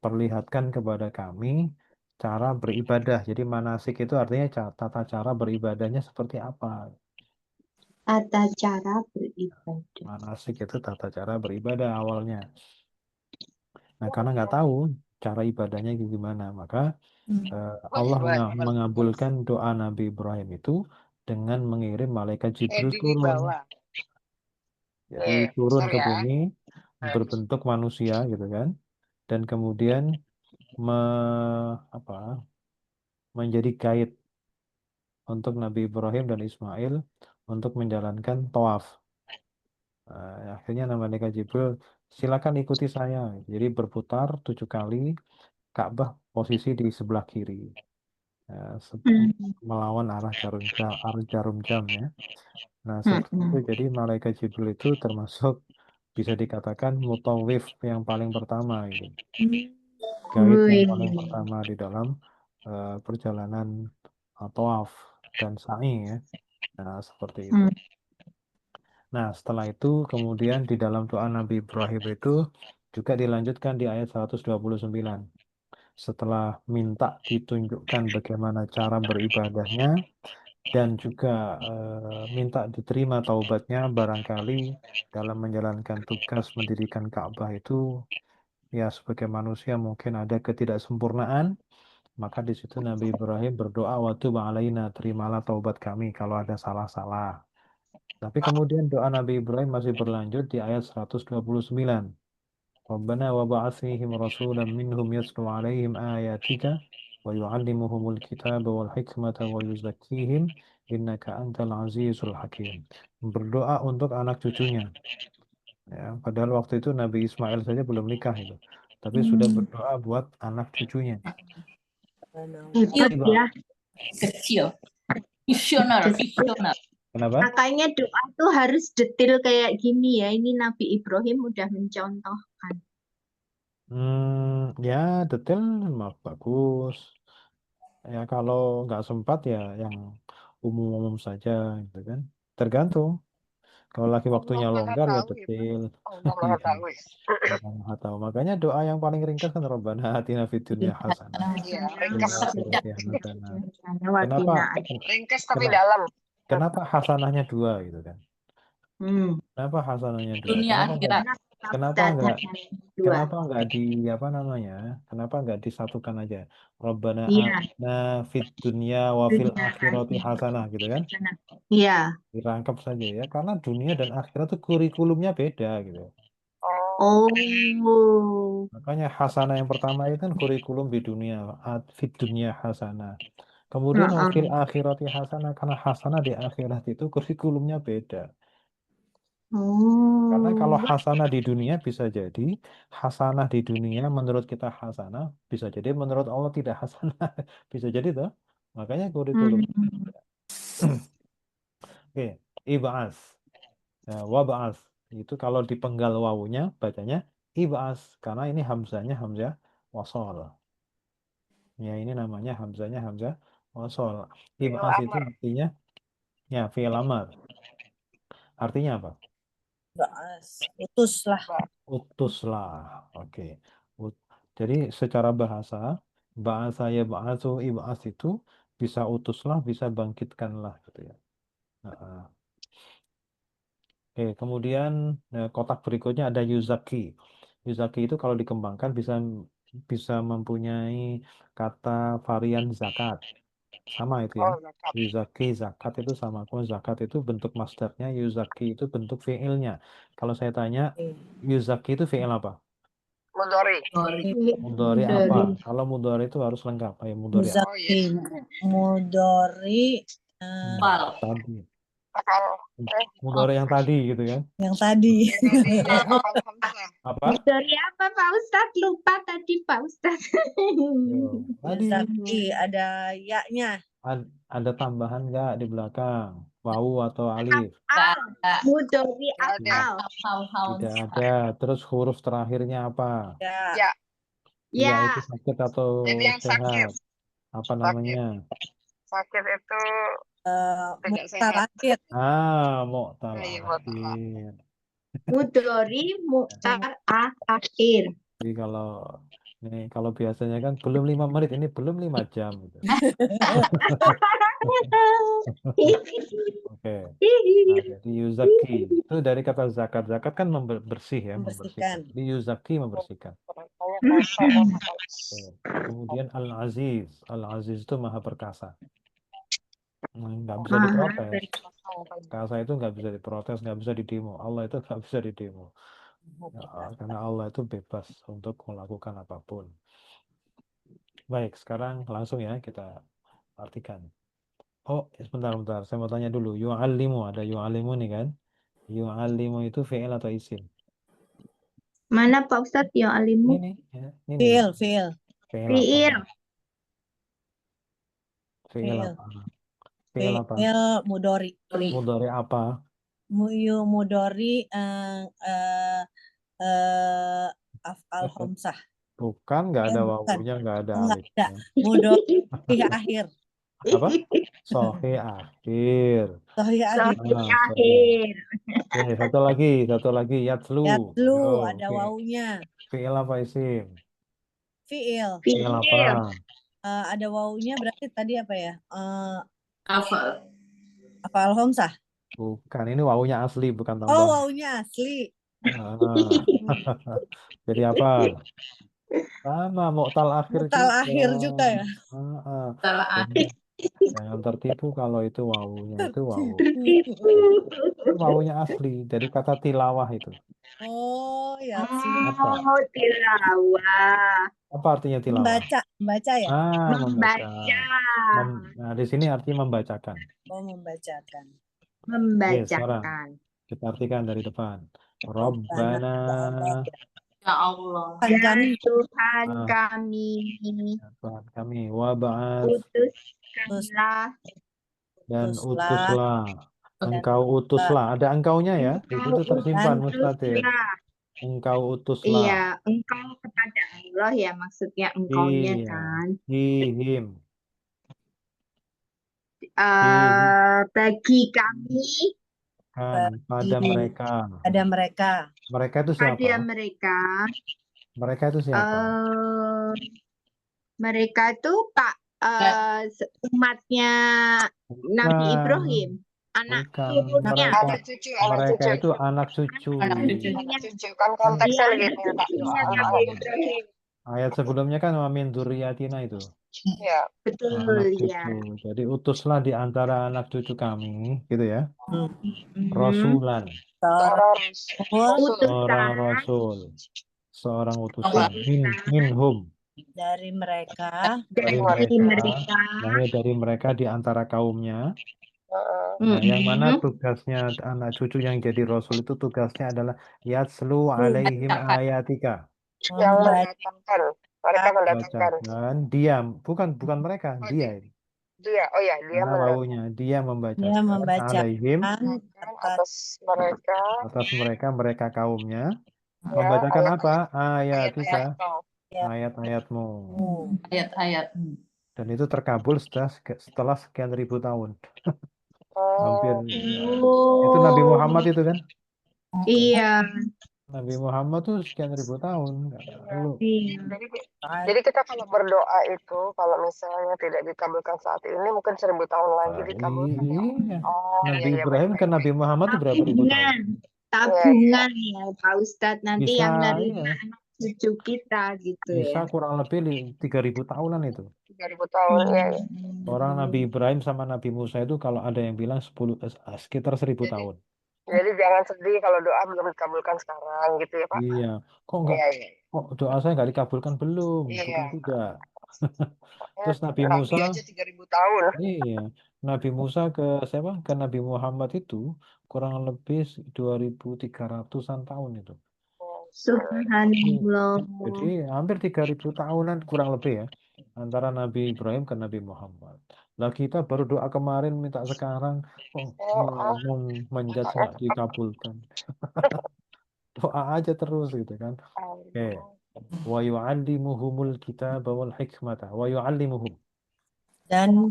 Perlihatkan kepada kami cara beribadah. Jadi manasik itu artinya tata cara beribadahnya seperti apa. Tata cara beribadah. Manasik itu tata cara beribadah awalnya. Nah karena nggak tahu cara ibadahnya gimana, maka Allah mengabulkan doa Nabi Ibrahim itu dengan mengirim malaikat Jibril di turun. bawah. Jadi turun Sorry ke ya. bumi berbentuk manusia gitu kan. Dan kemudian menjadi guide untuk Nabi Ibrahim dan Ismail untuk menjalankan tawaf. Akhirnya nama malaikat Jibril, silakan ikuti saya. Jadi berputar 7 kali, Ka'bah posisi di sebelah kiri. Melawan arah jarum jam ya. Nah, seperti itu jadi malaikat Jibril itu termasuk bisa dikatakan mutawif yang paling pertama gitu. Guide yang paling pertama di dalam perjalanan tawaf dan sa'i ya. Nah, seperti itu. Nah, setelah itu kemudian di dalam doa Nabi Ibrahim itu juga dilanjutkan di ayat 129. Setelah minta ditunjukkan bagaimana cara beribadahnya dan juga minta diterima taubatnya barangkali dalam menjalankan tugas mendirikan Ka'bah itu ya sebagai manusia mungkin ada ketidaksempurnaan, maka di situ Nabi Ibrahim berdoa wa tub alaina, terimalah taubat kami kalau ada salah-salah. Tapi kemudian doa Nabi Ibrahim masih berlanjut di ayat 129. Rabbana wa ba'ath fihim rasulan minhum yatlu 'alaihim ayatika wa yu'allimuhumul kitaba wal hikmata wa yuzakkihim innaka antal azizul hakim. Berdoa untuk anak cucunya. Ya, padahal waktu itu Nabi Ismail saja belum nikah itu. Tapi sudah berdoa buat anak cucunya. Hebat ya. Kecil. Visioner. Kenapa? Makanya doa tuh harus detail kayak gini ya. Ini Nabi Ibrahim udah mencontohkan. Ya detail maaf bagus. Ya kalau nggak sempat ya yang umum-umum saja gitu kan. Tergantung. Kalau lagi waktunya Allah Maha longgar ya tahu itu. detail. Allah Maha Iya. tahu. Allah Maha tahu. Makanya doa yang paling ringkas kan Rabbana atina fid dunya hasanah. Iya, Wa ringkas. fil akhirati hasanah. Kenapa? Wakina. Ringkas tapi Kenapa? dalam. Kenapa hasanahnya 2 gitu kan? Hmm. Kenapa hasanahnya 2? Dunia akhirat. Kenapa enggak di apa namanya? Kenapa enggak disatukan aja? Rabbana Iya. atina fid dunya wa fil Dunia akhirati hasanah gitu kan? Iya. Dirangkap saja ya karena dunia dan akhirat itu kurikulumnya beda gitu. Oh. Makanya hasanah yang pertama itu kan kurikulum di dunia, fid dunya hasanah. Kemudian wa fil akhirati hasanah karena hasanah di akhirat itu kurikulumnya beda. Karena kalau hasanah di dunia bisa jadi hasanah di dunia menurut kita hasanah, bisa jadi menurut Allah tidak hasanah. Bisa jadi tuh. Makanya kurikulum. Oke, ibas. Nah, wabas itu kalau dipenggal wawunya bacanya ibas karena ini hamzahnya hamzah wasol. Ya ini namanya hamzahnya hamzah wasol. Ibas itu artinya ya fi'il amar. Artinya apa? Utuslah. Utuslah. Oke. Jadi secara bahasa ya ba'asu ibas itu bisa utuslah, bisa bangkitkanlah gitu ya. Oke, kemudian kotak berikutnya ada yuzaki. Yuzaki itu kalau dikembangkan bisa mempunyai kata varian zakat. Sama itu ya. Oh, zakat. Yuzaki, zakat itu sama. Kalau zakat itu bentuk masdarnya, yuzaki itu bentuk fiilnya. Kalau saya tanya, yuzaki itu fiil apa? Mudhari. Mudhari apa? Kalau mudhari itu harus lengkap. Ayo mudhari apa? Oh iya. Muzaki, mudori, Fal. Tadi. Kalau Mudhari yang tadi gitu kan. yang tadi. tadi afal hamzah. Apa? Dari apa Pak Ustadz? Lupa tadi Pak Ustadz. Yo, tadi Muzaki, ada ya-nya. ada tambahan nggak di belakang? Wawu atau alif? Gak ada. Mudori Nggak ada. afal. Tidak ada. Terus huruf terakhirnya apa? Ya, Ya, Iya, Ya, itu sakit atau jadi yang sakit. sehat? Apa namanya? Sakit itu tidak mutal sehat. akhir. Mu'tal Iya, mu'tal. akhir. mudori mu'tar akhir. Jadi kalau biasanya kan belum 5 menit, ini belum 5 jam gitu. Oke. Nah, jadi yuzaki itu dari kata zakat. Zakat kan bersih ya, membersihkan. Membersihkan. Jadi yuzaki membersihkan. Rasanya kasar. Oke. Kemudian al-aziz. Al-aziz itu maha perkasa. Nggak bisa Maha diprotes. Perkasa itu nggak bisa diprotes, nggak bisa didemo. Allah itu nggak bisa didemo. Ya, karena Allah itu bebas untuk melakukan apapun. Baik, sekarang langsung ya kita artikan. Oh, sebentar. Saya mau tanya dulu. Yu'allimu, ada yu'allimu nih kan? Yu'allimu itu fi'il atau isim? Mana Pak Ustadz ya alimu? Ini ya, ini. Fil. Fi'il Fiil. apa? Fi'il Fil. apa? Fi'il apa? Fil mudori. Mudhari apa? Mudori afal homsah. Bukan, nggak ada Bukan. wawunya, nggak ada Enggak ada. alifnya. Mudori akhir. Apa? Sohe akhir. Sahih akhir. Ah, Akhir. Oke, satu lagi, yatlu. Yatlu, Yo, ada oke. wawunya. Fi'il apa isim? Fiil. Fi'il Fiil. apa? Ada wawunya berarti tadi apa ya? Afal. Afal homsah. Bukan, ini wawunya asli, bukan Oh, tambah. wawunya asli. Ah. Jadi apa? Sama, mu'tal akhir Mutal akhir juga ya. Salah Jangan tertipu kalau itu wawunya itu wawu. Wawunya asli dari kata tilawah itu. Oh, ya asli. Oh, tilawah. Apa artinya tilawah? Membaca ya? Membaca. Membaca. Nah, di sini artinya membacakan. Oh, membacakan. Membacakan. Kita artikan dari depan. Rabbana. Ya Allah. Kami Tuhan kami. Tuhan kami. Wab'ats. Utuskanlah. Dan Utuslah. utuslah. Engkau utuslah. Ada engkaunya ya. Di situ tersimpan Mustatir. Engkau utuslah. Iya, engkau kepada Allah ya maksudnya engkaunya Iya. kan. Him. Bagi kami. Kan pada mereka. Ada mereka. Mereka itu siapa? Pada mereka. Mereka itu siapa? Mereka itu umatnya Nabi Ibrahim. Anak cucunya. Anak cucu. Mereka itu anak cucu. Anak Cucu kan konteksnya lagi minta Cucunya doa. Nabi Ibrahim. Ayat sebelumnya kan wamin dzurriyyatina itu. Ya. Betul Anak ya. cucu. Jadi utuslah di antara anak cucu kami, gitu ya. Mhm. Rasulan. Seorang rasul. Seorang utusan. Minhum. Dari mereka. Namanya dari mereka di antara kaumnya. Nah, yang mana tugasnya anak cucu yang jadi rasul itu tugasnya adalah yatslu alaihim ayatika. Yang mendatangkan. Mereka mendatangkan. Bacakan. Diam. Bukan mereka. Dia. Dia. Oh ya, dia Karena wawunya. Dia membacakan. Dia membacakan Alaihim. Atas mereka. Mereka kaumnya. Ya, Membacakan ayat-ayat. apa? Ayatika. Ya. Ayat-ayatmu. Ayat-ayat. Dan itu terkabul setelah sekian ribu tahun. Hampir. Oh. Itu Nabi Muhammad itu kan? Iya. Nabi Muhammad tuh sekian ribu tahun. Jadi kita kalau berdoa itu, kalau misalnya tidak dikabulkan saat ini, mungkin 1000 tahun lagi dikabulkan. Iya. Oh, Nabi iya, Ibrahim ke Nabi Muhammad itu berapa ribu tahun? tabungan ya Pak Ustadz. Nanti Bisa, yang dari iya. anak cucu kita gitu Bisa ya. kurang lebih 3.000 tahunan itu. 3.000 tahun, ya. Orang Nabi Ibrahim sama Nabi Musa itu kalau ada yang bilang sekitar 1.000 tahun. Jadi jangan sedih kalau doa belum dikabulkan sekarang gitu ya Pak. Iya, kok enggak? Iya. Kok doa saya nggak dikabulkan belum? Iya. Bukan tidak. Ya, Terus Nabi Nabi Musa, aja 3.000 tahun. iya, Nabi Musa ke siapa? Ke Nabi Muhammad itu kurang lebih 2.300-an tahun itu. Subhanallah. Jadi hampir 3.000 tahunan kurang lebih ya antara Nabi Ibrahim ke Nabi Muhammad. Lah kita baru doa kemarin minta sekarang kok ngomong menjudge nggak dikabulkan. Doa aja terus gitu kan. Oke. Wa yu'allimuhumul kitaba wal hikmata wa yu'allimuhum. Dan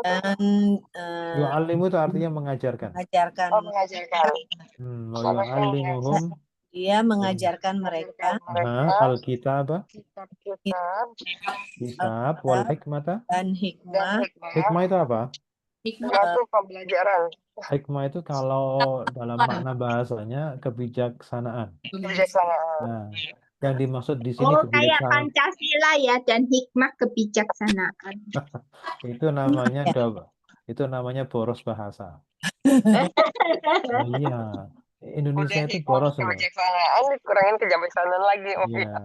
Dan Yu'allimu itu artinya mengajarkan. mengajarkan. mengajarkan. Wa yu'allimuhum Dia mengajarkan mereka al-kitaba, kitab wal hikmata. dan hikmah. Hikmah itu apa? Hikmah. Itu pembelajaran. Hikmah itu kalau dalam makna bahasanya kebijaksanaan. Kebijaksanaan. Nah, yang dimaksud di sini Oh, kayak kebijaksanaan Pancasila ya, dan hikmah kebijaksanaan. itu namanya boros bahasa. Iya, Indonesia Udah itu hikmah boros loh. kebijaksanaan dikurangin kebijaksanaan lagi. Oh, Iya.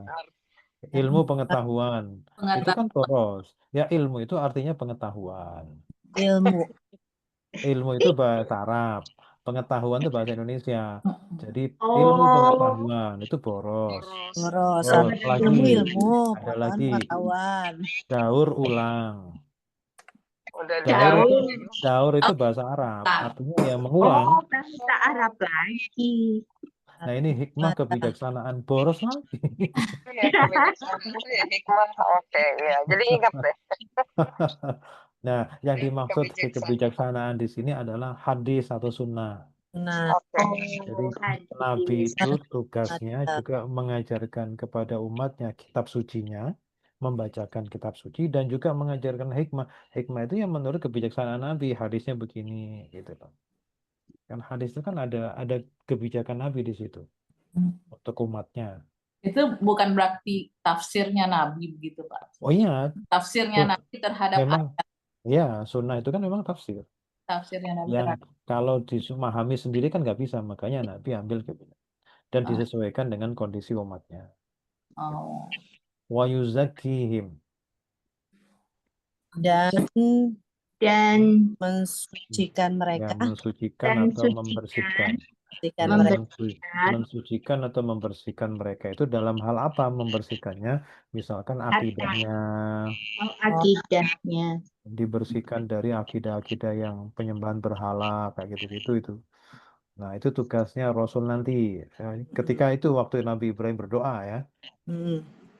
Ilmu pengetahuan itu kan boros. Ya ilmu itu artinya pengetahuan. Ilmu itu bahasa Arab, pengetahuan itu bahasa Indonesia. Jadi ilmu pengetahuan itu boros. Boros. Terus lagi Ilmu, ada lagi pengetahuan. daur ulang. Udah Daur itu bahasa Arab, artinya ya mengulang. Oh, bahasa Arab lagi. Nah ini hikmah kebijaksanaan boros lagi. Ya, kebijaksanaan itu ya hikmah. Oke, ya. Jadi ingat deh. Nah, yang dimaksud kebijaksanaan di sini adalah hadis atau sunnah. Nah, Oke. Jadi Nabi itu tugasnya juga mengajarkan kepada umatnya kitab sucinya, membacakan kitab suci dan juga mengajarkan hikmah. Hikmah itu yang menurut kebijaksanaan Nabi, hadisnya begini gitu loh. Kan hadis itu kan ada kebijakan Nabi di situ untuk umatnya. Itu bukan berarti tafsirnya Nabi begitu Pak. Oh iya, Tafsirnya Nabi terhadap memang ya sunnah itu kan memang tafsir. tafsirnya Nabi Yang terhadap. kalau dimahami sendiri kan nggak bisa, makanya Nabi ambil kebijakan dan disesuaikan dengan kondisi umatnya. Oh. Wa yuzakkihim, dan mensucikan mereka. ya, mensucikan Dan atau membersihkan. Mensucikan atau membersihkan mereka itu dalam hal apa membersihkannya? Misalkan akidahnya akidahnya. dibersihkan dari akidah-akidah yang penyembahan berhala kayak gitu-gitu itu. Nah, itu tugasnya Rasul nanti. Ketika itu waktu Nabi Ibrahim berdoa ya,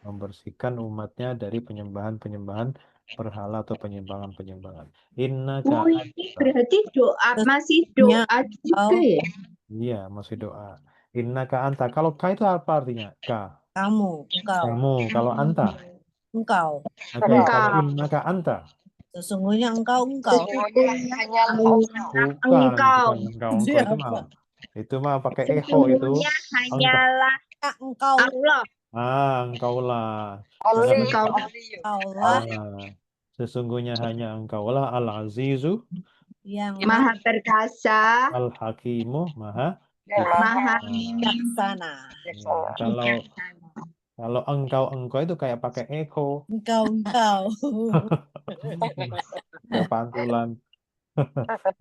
membersihkan umatnya dari penyembahan-penyembahan berhala atau penyembahan-penyembahan. Innaka ini berarti doa, masih doa juga ya? Iya, masih doa. Innaka anta. Kalau ka itu apa artinya? Ka. Kamu. Kalau anta. Engkau. Oke, kalau innaka anta. Sesungguhnya engkau. Hanya Bukan engkau itu mah pakai echo itu. Hanyalah engkau. Allah. Engkaulah. Allah. Sesungguhnya hanya engkaulah Al-Azizu yang Maha perkasa, Al-Hakimu, Maha bijaksana. Kalau engkau itu kayak pakai echo. Engkau. Kayak pantulan.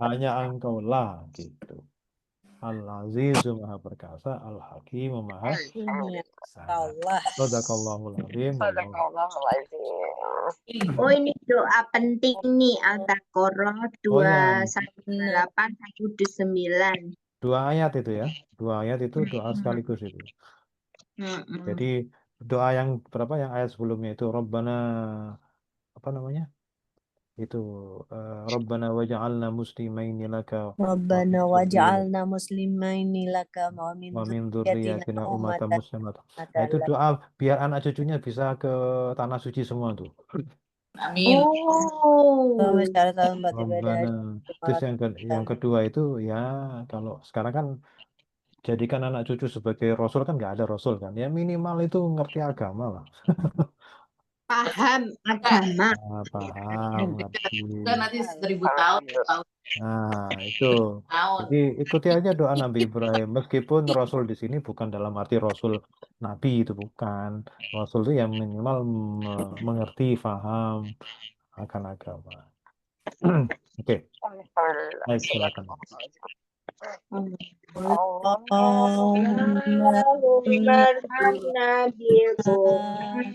Hanya engkaulah gitu. Al-Azizu Maha Perkasa, Al-Hakimu Maha Allah. Shadaqallahul Azim. Oh, ini doa penting nih, Al-Baqarah 218-129. 2 ayat itu ya. 2 ayat itu doa sekaligus itu. Jadi doa yang berapa yang ayat sebelumnya itu Rabbana apa namanya? Itu Rabbana waj'alna muslimaini laka Rabbana waj'alna muslimaini laka wa min dzurriyyatina ummatan muslimatan. Nah, itu doa biar anak cucunya bisa ke tanah suci semua tuh. Amin. Oh. Rabbana. Terus yang kedua itu ya kalau sekarang kan jadikan anak cucu sebagai rasul kan nggak ada rasul kan. Ya minimal itu ngerti agama lah. Paham agama. Nah, paham, ngerti. Kan nanti 1000 tahun. Nah, itu. Tahun. Jadi ikuti aja doa Nabi Ibrahim. Meskipun Rasul di sini bukan dalam arti Rasul Nabi itu bukan. Rasul itu yang minimal mengerti, paham akan agama. Oke, Alhamdulillah. baik silakan. Allahumma arhamna bil Qur'an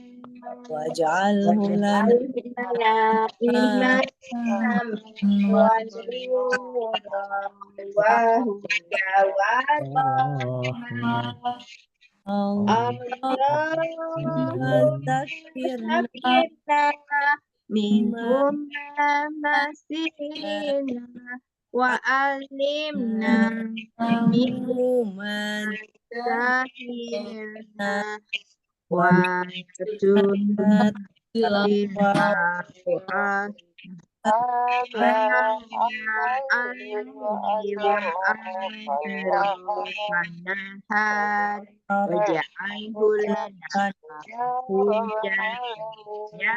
waj'alhu lana waj'alna imam wa nuran wa huda wa takfirna rahmah minhum masihina wa alimna minuman sahirna wa tunna Quran waj'alhu lana hujjatan ya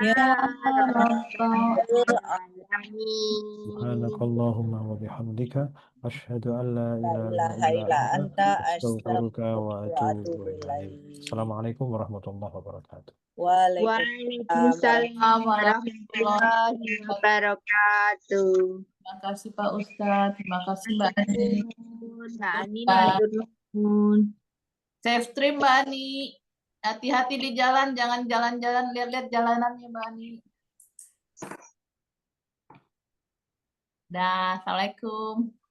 rabbal alamin. Subhanakallahumma wa bihamdika asyhadu an la ilaha ilaha illa illa anta anta astaghfiruka wa atubu ilaik. ilaik. Assalamualaikum warahmatullahi wabarakatuh. Waalaikumsalam warahmatullahi wabarakatuh. Terima kasih Pak Ustadz. Terima kasih Mbak Ani. Mbak Ani matur nuwun. Safe trip Mbak Ani. Hati-hati di jalan, jangan jalan-jalan, lihat-lihat jalanannya Mbak Ani. Dah, assalamualaikum.